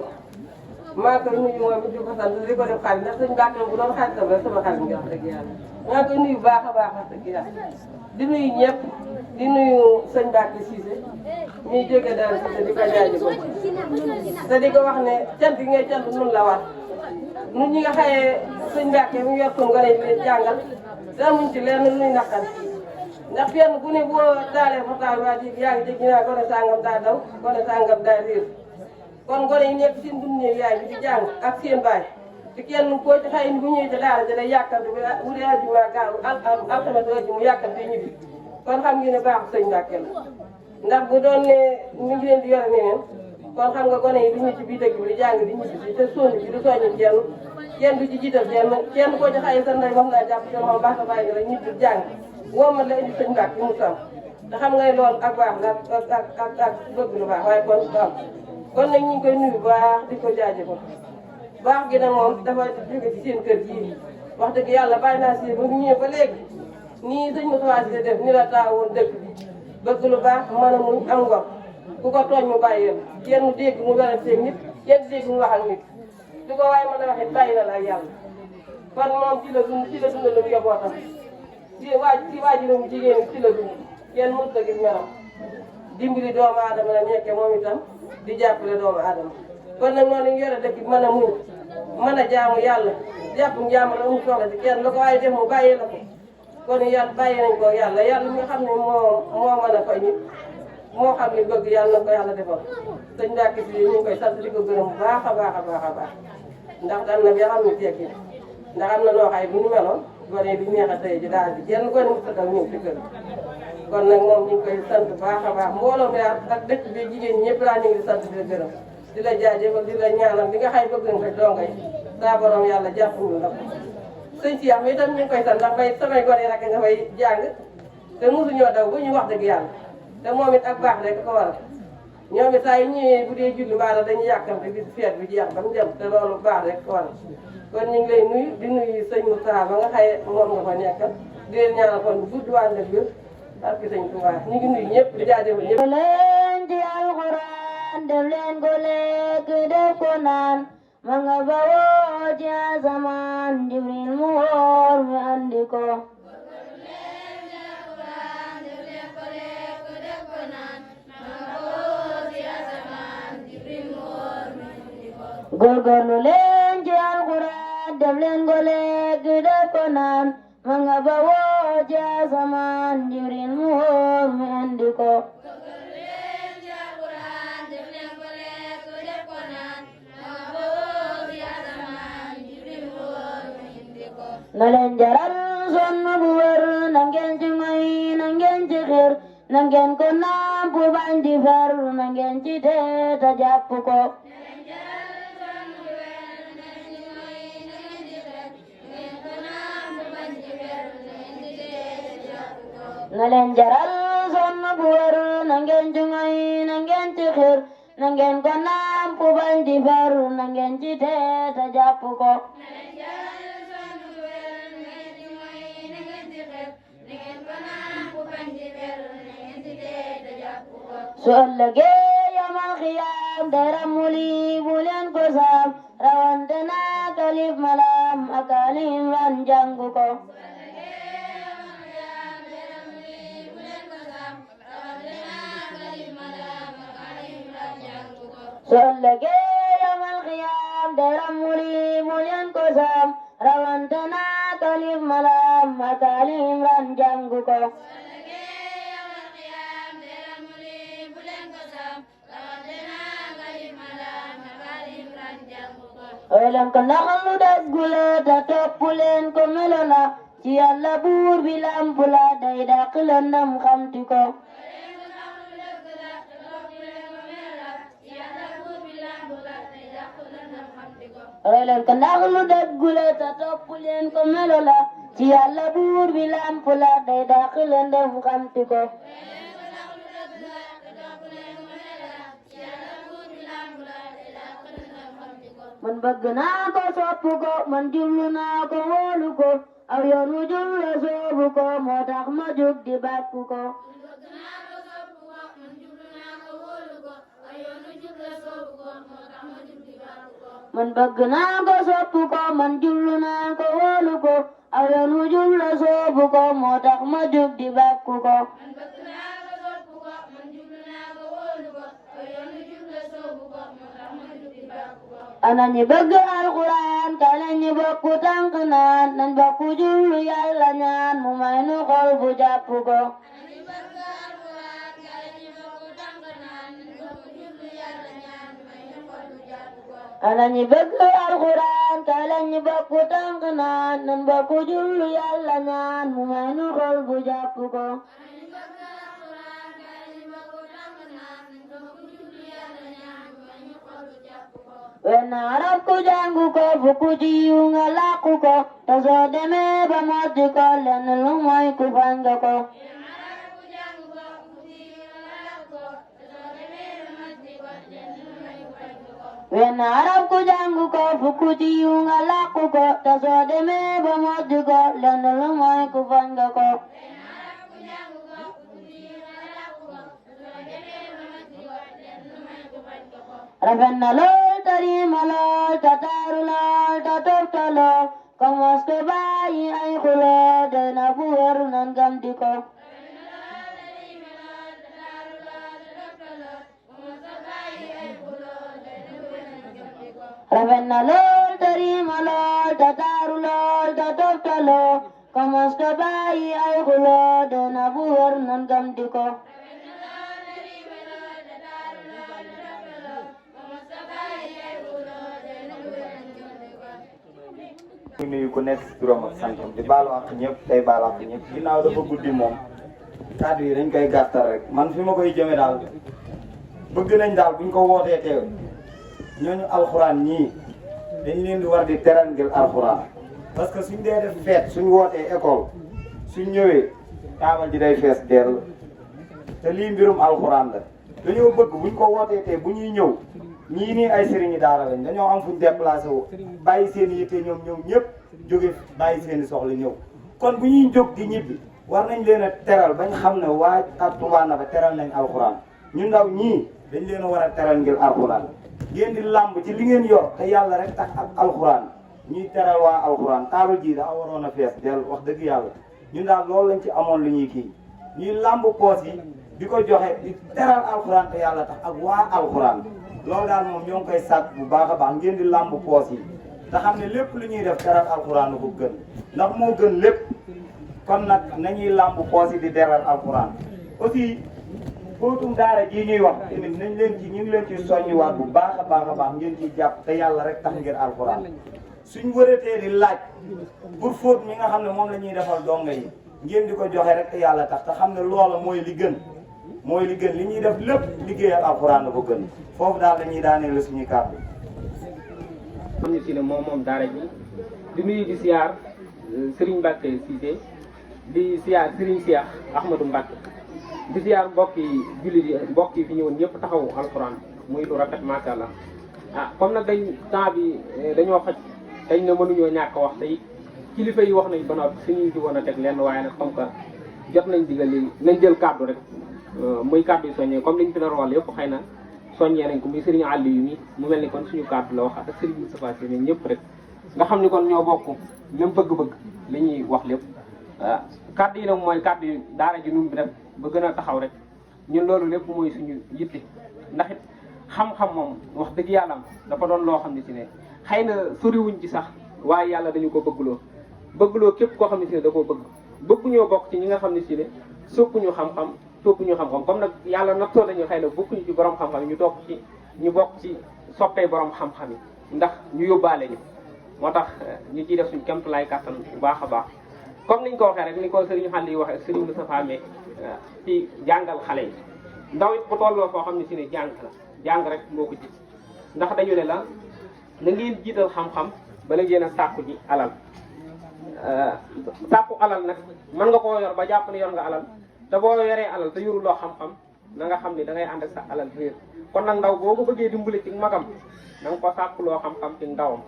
maa koy nuyu moom it di ko sant di ko def xarit ndax sëñ Mbacke bu doon xaritam rek sama xarit nga wax dëgg yàlla maa koy nuyu baax a baax wax dëgg yàlla di nuyu ñëpp di nuyu sëñ Mbacke Cissé ñuy jóge daal Cissé di ko jaajëfal te di ko wax ne cant gi ngay cant nun la war nun ñi nga xayee sëñ Mbacke mu yor ko ngone yi leen jàngal te amuñ ci lenn luy naqal ndax kenn bu ne boo taalee fa taal waa ji yaa ngi dégg naa gone sàngam daa daw gone sàngam daa réer kon gone yi nekk seen dund yaay bi di jàng ak seen baay te kenn koo ci xëy bu ñëwee ci daara ja day yàkkamte bu dee ajuma gaaw alxames aji mu yàkkamte ñibbi kon xam ngeen ne baaxu sëñ Mbacke la ndax bu doon ne mi ngi leen di yore neneen kon xam nga gone yi du ñu ci biir dëkk bi di jàng di ñibbi si te soññ bi du soññ kenn du ci jiital kenn koo ci xëy sa ndey wax naa jàpp seen xol baax na bàyyi nga rek ñibbi jàng woomat la indi sëñ Mbacke mu sam te xam ngay loolu ak baax la ak bëgg lu baax waaye kon du am kon nag ñu ngi koy nuyu baax di ko jaajëfal baax gi nag moom dafa jóge ci seen kër gii wax dëgg yàlla bàyyi naa si ba mu ñëwee ba léegi nii sëñ Moussa Cissé def ni la taawoon dëkk bi bëgg lu baax mën a muñ am ngor ku ko tooñ mu bàyyi la kenn dégg mu weranteeg nit kenn dégg mu wax ak nit du ko waaye mën a waxee bàyyi na la ak yàlla kon moom ci la dund lu njabootam ci waajuram jigéen ñi ci la dund kenn mënut a gis meram dimbali doomu aadama la nekkee moom itam di jàppale doomu aadama kon nag noonu ñu yore dëkk bi mën a muñ mën a jaamu yàlla jàpp njaamu la mu soxla ci kenn lu ko waaye def mu bàyyee la ko kon yàlla bàyyi nañ ko yàlla mi nga xam ne moo mën a fay nit moo xam ne bëgg yàlla na ko yàlla defal sëñ Mbacke si ñu ngi koy sant di ko gërëm bu baax a baax a baax a baax ndax daan na yaram ñu tekki ndax am na loo xay bu ñu meloon gone bi neex a tey ji daal di jenn gone mu tëddal ñëw ci kër kon nag moom ñu ngi koy sant baax a baax mbooloo mi ak dëkk bi jigéen ñëpp laa ñu ngi di sant di la gërëm di la jaajëfal di la ñaanal li nga xay bëgg nga ko donga yi saa borom yàlla jàppul la sëñ si yax mi itam ñu ngi koy sant ndax may samay gone rek nga fay jàng te mosuñoo daw bu ñu wax dëgg yàlla te moom it ak baax rek ko waral ñoom it saa yu ñëwee bu dee julli mbaa dañuy yàkkamte bis feet bi jeex ba mu dem te loolu baax rek ko waral kon ñu ngi lay nuyu di nuyu sëñ Moussa ba nga xaye moom nga fa nekkal di leen ñaanal kon bu gudd wàll ak wér parce que sëñ Touba ñu ngi nuyu ñëpp di jaajëfal ñëpp. leen ci alxuraan def leen ko lekk def ko naan ma nga bawoo ci asamaan Jibril mu wóor mi andi ko. góorgóorlu leen ci alxuraan def leen ko lekk def ko naan ma nga bawoo ci asamaan Jibril mu wóor mi andi ko. na leen jaral sonn bu wër na ngeen ci ngoy na ngeen ci xir na ngeen ko naam bu bañ di fer na ngeen ci tee ta jàpp ko. na leen jaral sonn bu wër na ngeen ci ngoy na ngeen ci xir na ngeen ko naam bu bañ di fer na ngeen ci tee ta jàpp ko. su ëllëgee yamal xiyaam dara muli bu leen ko saam rawante naa kalif malam ak alim ran jàng ko. su ëllëgee yamal xiyaam dara muli bu leen ko saam rawante naa kalif malam ak alim ran jàng ko. oy leen ko ndax lu dëggu la te topp leen ko melo la ci Yàlla buur bi lamp la day dàq lëndëm xamti ko. oy leen ko ndax lu dëggu la te topp leen ko melo la ci Yàlla buur bi lamp la day dàq lëndëm xamti ko. man bëgg naa ko sopp ko man jublu naa ko wóolu ko aw yoon wu jub la soobu ko moo tax ma jóg di bàkku ko. man bëgg naa ko sopp ko man jublu naa ko wóolu ko aw yoon wu jub la soobu ko moo tax ma jóg di bàkku ko. ana ñi bëgg alxuraan kala ñi bokku tànk naan nañ bokku jullu Yàlla ñaan mu may nu xol bu jàpp ko. ana ñi bëgg alxuraan kala ñi bokku tànk naan nañ bokku jullu Yàlla ñaan mu may nu xol bu jàpp ko. wenn arab ku jàngu ko fukku ci yiw nga làqu ko te soo demee ba motti ko lenn lu mooy ku fanga ko. wenn arab ku jàngu ko fukku ci yiw nga làqu ko te soo demee ba motti ko lenn lu mooy ku fanga ko. rafet na lool tarima lool ta taaru lool ta tofta lool ko mos ko bàyyi ay xuloo doy na bu wér nan gam di ko. rafet na lool tarima lool ta taaru lool ta tofta lool ko mos ko bàyyi ay xuloo doy na bu wér nan gam di ko. ñu nuyu ku nekk turam ak santam di baalu ak ñëpp tey baalu ak ñëpp ginnaaw dafa guddi moom kàddu yi dañ koy gàttal rek man fi ma koy jëme daal bëgg nañ daal buñ ko wootee teew ñooñu alxuraan ñii dañ leen di war di teral ngir alxuraan parce que suñ dee def feet suñ wootee école suñ ñëwee taabal ji day fees dell te lii mbirum alxuraan la dañoo bëgg buñ ko wootee tee bu ñuy ñëw ñii nii ay sëriñi daara lañ dañoo am fuñ déplacé wu bàyyi seen i yitte ñoom ñëw ñëpp jóge bàyyi seen i soxla ñëw kon bu ñuy jóg di ñibbi war nañ leen a teral bañ xam ne waa ak Touba Nafa teral nañ alxuraan ñu ndaw ñii dañ leen a war a teral ngir alxuraan ngeen di làmb ci li ngeen yor te yàlla rek tax ak alxuraan ñuy teral waa alxuraan taabal ji daa waroon a fees del wax dëgg yàlla ñun daal loolu lañ ci amoon lu ñuy kii ñuy làmb poos yi di ko joxe di teral alxuraan te yàlla tax ak waa alxuraan loolu daal moom ñoo ngi koy sàkk bu baax a baax ngeen di làmb poos yi te xam ne lépp lu ñuy def teral alxuraan la ko gën ndax moo gën lépp kon nag nañuy làmb poos yi di teral alxuraan aussi fóotum daara jii ñuy wax tamit nañ leen ci ñu ngi leen ci soññiwaat bu baax a baax ngeen ci jàpp te yàlla rek tax ngir alxuraan suñ wëratee di laaj pour fóot mi nga xam ne moom la ñuy defal donga yi ngeen di ko joxe rek te yàlla tax te xam ne loola mooy li gën li ñuy def lépp liggéeyal alxuraan la ko gën foofu daal dañuy daaneel la suñuy kàddu. xam ñu si ne moom daara ji di nuyu di siyaar Serigne Mbacke Cissé di siyaar Serigne Cheikh Ahmadou Mbacke di siyaar mbokk yi jullit yi mbokk yi fi ñëwoon ñëpp taxawu alxuraan muy lu rafet macha allah comme nag temps bi dañoo xoj dañ ne mënuñoo ñàkk wax tey kilifa yi wax nañ ba noppi suñuy di woon a teg lenn waaye nag comme que jot nañ digal léegi nañ jël kàddu rek muy kàddu yu soññee comme liñ fi nar wàll yëpp xëy na soññee nañ ko muy Serigne Aliou yu mi mu mel ni kon suñu kàddu la wax ak Serigne Moustapha Sy ñun ñëpp rek nga xam ni kon ñoo bokk même bëgg-bëgg li ñuy wax lépp kàddu yi nag mooy kàddu yi daara ji num bi def ba gën a taxaw rek ñun loolu lépp mooy suñu yitte ndax it xam-xam moom wax dëgg yàlla dafa doon loo xam ne si ne xëy na soriwuñ ci sax waaye yàlla dañu ko bëggloo képp koo xam ne si ne da koo bëgguñoo bokk ci ñi nga xam ne si ne soppuñu xam-xam comme nag yàlla nattoo nañu xëy na bokkuñu ci borom xam-xam yi ñu bokk ci soppee borom xam-xam yi ndax ñu yóbbaale ñu moo tax ñu ciy def suñu kéemtulaay kàttan bu baax a baax comme niñ ko waxee rek ni ko Serigne Xalil yi waxee ak Serigne Moustapha Mé ci jàngal xale yi ndaw it bu tolloo foo xam ne si ne jàng rek moo ko ji ndax dañu ne la na ngeen jiital xam-xam bala ngeen a sàkku ji alal sàkku alal nag mën nga koo yor ba jàpp ne yor nga alal te boo yoree alal te yoruloo xam-xam na nga xam ne da ngay ànd ak sa alal réer kon nag ndaw boo ko bëggee dimbali ci magam na nga ko sàkkuloo xam-xam ci ndawam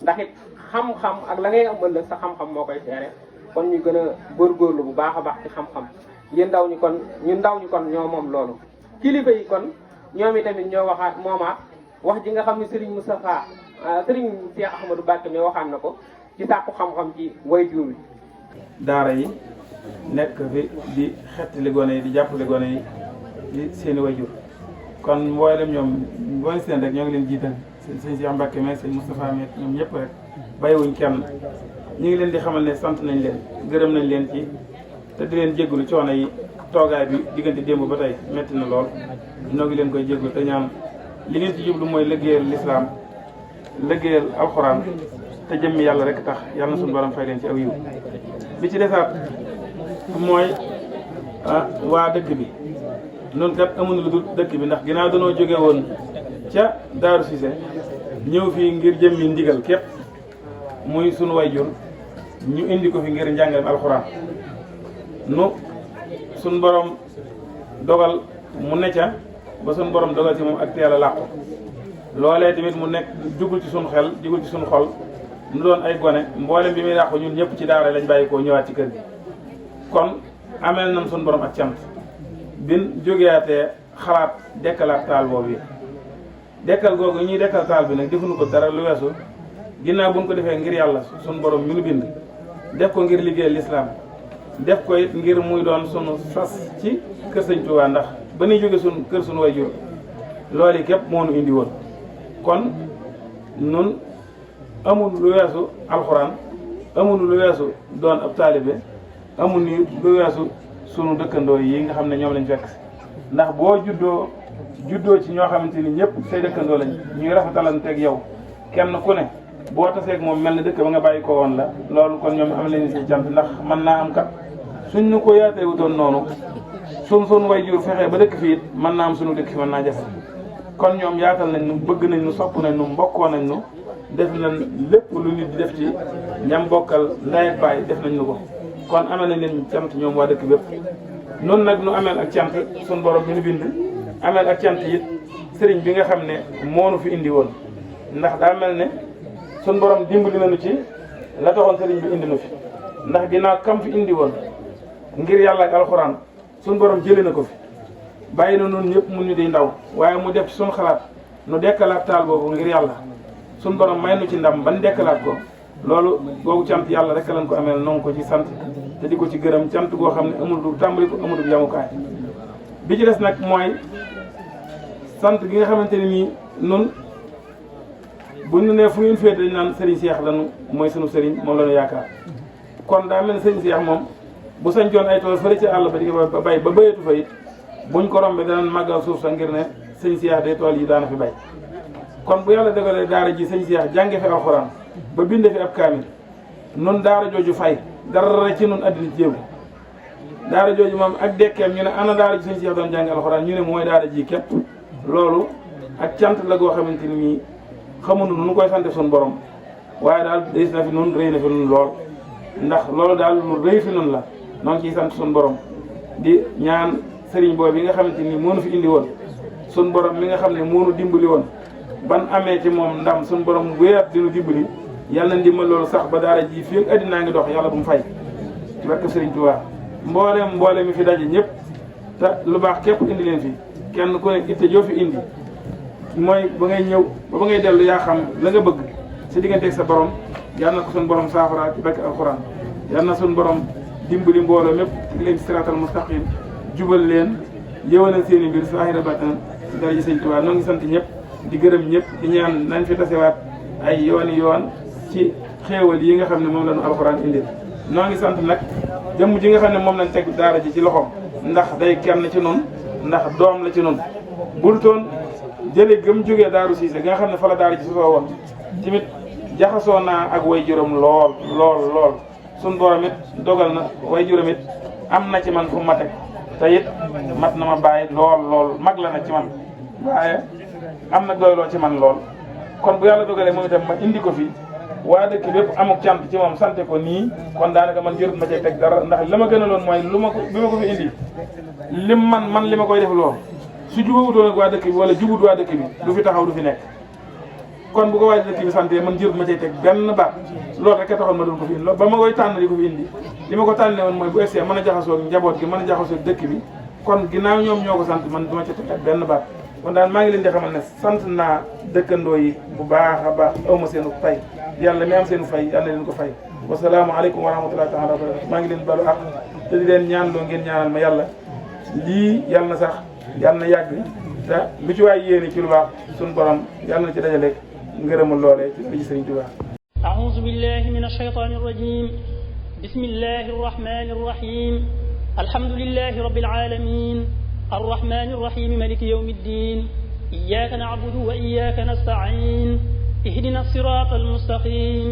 ndax it xam-xam ak la ngay am ëllëg sa xam-xam moo koy seere kon ñu gën a góorgóorlu bu baax a baax ci xam-xam yéen ndaw ñi kon ñun ndaw ñi kon ñoo moom loolu kilifa yi kon ñoom itamit ñoo waxaat moomaat wax ji nga xam ne Serigne Moustapha Serigne Cheikh Ahmadou Mbacke mi waxaan na ko ci sàkku xam-xam ci waajur wi daara yi nekk fi di xettali gone yi di jàppale gone yi di seeni waajur kon mboolem ñoom booy seen rek ñoo ngi leen jiital sëñ Cheikh Mbacke mais sëñ Moustapha mais ñoom ñëpp rek bàyyiwuñ kenn ñu ngi leen di xamal ne sant nañ leen gërëm nañ leen ci te di leen jégalu coono yi toogaay bi diggante démb ba tey metti na lool ñoo ngi leen koy jégalu te ñaan li ngeen ci jublu mooy liggéeyal lislaam liggéeyal alxuraan te jëmmi yàlla rek tax yàlla na suñu borom fay leen ci aw yiw bi ci desaat mooy waa dëkk bi noonu kat amuñu lu dul dëkk bi ndax ginnaaw dañoo jóge woon ca Daaru Cissé ñëw fii ngir jëmmi ndigal képp muy sunu wayjur ñu indi ko fi ngir njàngaleem alxuraan nu suñ borom dogal mu necca ba suñ borom dogal ci moom ak teel a làqu loolee tamit mu nekk jugul ci suñu xel jugul ci suñu xol nu doon ay gone mboolem bi muy làqu ñun ñëpp ci daara lañ bàyyi koo ñëwaat ci kër gi kon ameel nañ suñu borom ak cant bin jógeyaatee xalaat dekkalaat taal boobu yi dekkal googu ñuy dekkal taal bi nag defuñu ko dara lu weesu ginnaaw buñ ko defee ngir yàlla suñu borom mi nu bind def ko ngir liggéeyal lislaam def ko it ngir muy doon sunu sas ci kër Sëñ Tuubaa ndax ba ñuy jóge sunu kër sunu waajur loolu képp moo nu indi woon kon nun amul lu weesu alxuraan amul lu weesu doon ab taalibe amul ni lu weesu sunu dëkkandoo yi nga xam ne ñoom lañ fekk ndax boo juddoo ci ñoo xamante ni ñëpp say dëkkandoo lañ ñuy rafetalanteeg yow kenn ku ne boo taseeg moom mel ne dëkk ba nga bàyyi ko woon la loolu kon ñoom am leen si cant ndax mën naa am kat suñ ñu ko yaatee wutoon noonu sun way jur fexee ba dëkk fii it mën naa am suñu dëkk fi mën naa jafe kon ñoom yaatal nañ nu bëgg nañ nu sopp nañ nu mbokkoo nañ nu def nañ lépp lu nit di def ci ñam bokkal ndey ak baay def nañ nu ko kon amee nañ leen cant ñoom waa dëkk bépp noonu nag nu ameel ak cant suñ borom bi nu bind ameel ak cant it sëriñ bi nga xam ne moo nu fi indi woon ndax daa mel ne suñ borom dimbali nañu ci la taxoon sëriñ bi indi nu fi ndax ginnaaw kam fi indi woon ngir yàlla ak alxuraan suñ borom jëlee na ko fi bàyyi na noonu ñëpp mun ñu di ndaw waaye mu def ci suñ xalaat nu dekkalaat taal boobu ngir yàlla suñ borom may nu ci ndam ban dekkalaat ko loolu googu cant yàlla rek lañ ko ameel noo ngi ko ci sant te di ko ci gërëm cant goo xam ne amul du tàmbali ko amul du yamukaay bi ci des nag mooy sant gi nga xamante ne nii nun bu ñu nee fu ngeen féete dañ naan Serigne Cheikh lañu mooy sunu Serigne moom la ñu yaakaar kon daa mel ne Serigne Cheikh moom bu sañcoon ay tool fële ci àll ba di ko bay ba bayatu fa it buñ ko rombee danañ màggal suuf sa ngir ne Serigne Cheikh day tool yi daana fi bay kon bu yàlla dogalee daara ji Serigne Cheikh jànge fi alxuraan ba binde fi ab kaamil nun daara jooju fay dara ci nun addina jéem daara jooju moom ak dekkeem ñu ne ana daara ji Serigne Cheikh doon jànge alxuraan ñu ne mooy daara ji képp loolu ak cant la goo xamante ni nii xamuñu nu koy sante suñu borom waaye daal des na fi nun rëy na fi nun lool ndax loolu daal lu rëy fi nun la noo ngi ciy sant suñu borom di ñaan sëriñ boobu bi nga xamante ni moo nu fi indi woon suñu borom mi nga xam ne moo nu dimbali woon ban amee ci moom ndam suñu borom wéerat dinu dimbali yàlla na ndimbal loolu sax ba daara ji fii ak addinaa ngi dox yàlla bu mu fay ci barke sëriñ Tuubaa mboolem mi fi daje ñëpp te lu baax képp indi leen fi kenn ku ne itte joo fi indi mooy ba ngay ñëw ba ngay dellu yaa xam la nga bëgg si digganteeg sa borom yal na ko suñu borom saafara ci barke alxuraan yal na suñu borom dimbali mbooloo mépp teg leen siraatal mustaqim jubal leen yëwanal seen i mbir saahira baatin si dara ji sëñ Tuubaa noo ngi sant ñëpp di gërëm ñëpp di ñaan nañ fi tasewaat ay yoon ci xéewal yi nga xam ne moom la ñu alxuraan indil noo ngi sant nag jëmm ji nga xam ne moom lañ teg daara ji ci loxoom ndax day kenn ci nun ndax doom la ci nun budutoon jële gëm jógee daaru siise nga xam ne fa la daara ji sosoo woon tamit jaxasoo naa ak way juróom lool suñ borom it dogal na way juróom it am na ci man fu ma teg te it mat na ma bàyyi lool mag la nag ci man waaye am na doyloo ci man lool kon bu yàlla dogalee moom itam ma indi ko fi waa dëkk bépp amuk cant ci moom sante ko nii kon daanaka man jërut ma cay teg dara ndax la ma gënaloon mooy bi ma ko fi indi lim man li ma koy def lool su jubawutoon ak waa dëkk bi wala jubut waa dëkk bi du fi taxaw du fi nekk kon bu ko waa dëkk bi sante man jërut ma cay teg benn baat loolu rek a taxoon ma doon ko fi indi loolu ba ma koy tànn di ko fi indi li ma ko tànnee woon mooy bu egsee mën a jaxasoo njaboot gi mën a jaxasoo dëkk bi kon ginnaaw ñoom ñoo ko sant man duma ca teg ak benn baat kon daal maa ngi leen di xamal ne sant naa dëkkandoo yi bu baax a baax awma seenu fay yàlla mi am seenu fay yàlla na leen ko fay wasalaamu aleykum wa rahmatullahi taala wa barakatu maa ngi leen balu ak te di leen ñaan loo ngeen ñaanal ma yàlla lii yàlla na sax yàlla na yàgg te lu ci waay yéene ci lu baax suñu borom yàlla na ci dajaleeg ngërëmul loolee ci li Sëriñ Tuubaa أعوذ بالله من الشيطان الرجيم بسم الله الرحمن الرحيم الحمد لله رب العالمين الرحمن الرحيم مالك يوم الدين إياك نعبد وإياك نستعين اهدنا الصراط المستقيم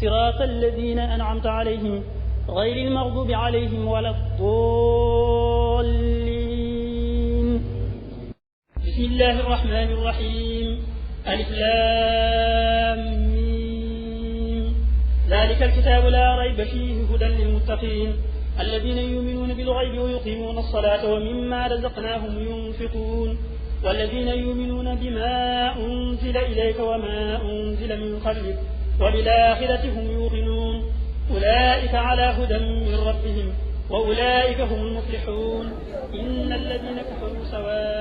صراط الذين أنعمت عليهم غير المغضوب عليهم ولا الضالين بسم الله الرحمن الرحيم ألف لام ذلك الكتاب لا ريب فيه هدى للمتقين الذين يؤمنون بالغيب ويقيمون الصلاة ومما رزقناهم ينفقون والذين يؤمنون بما أنزل إليك وما أنزل من قبلك وبالآخرة هم يوقنون أولئك على هدى من ربهم وأولئك هم المفلحون إن الذين كفروا سواء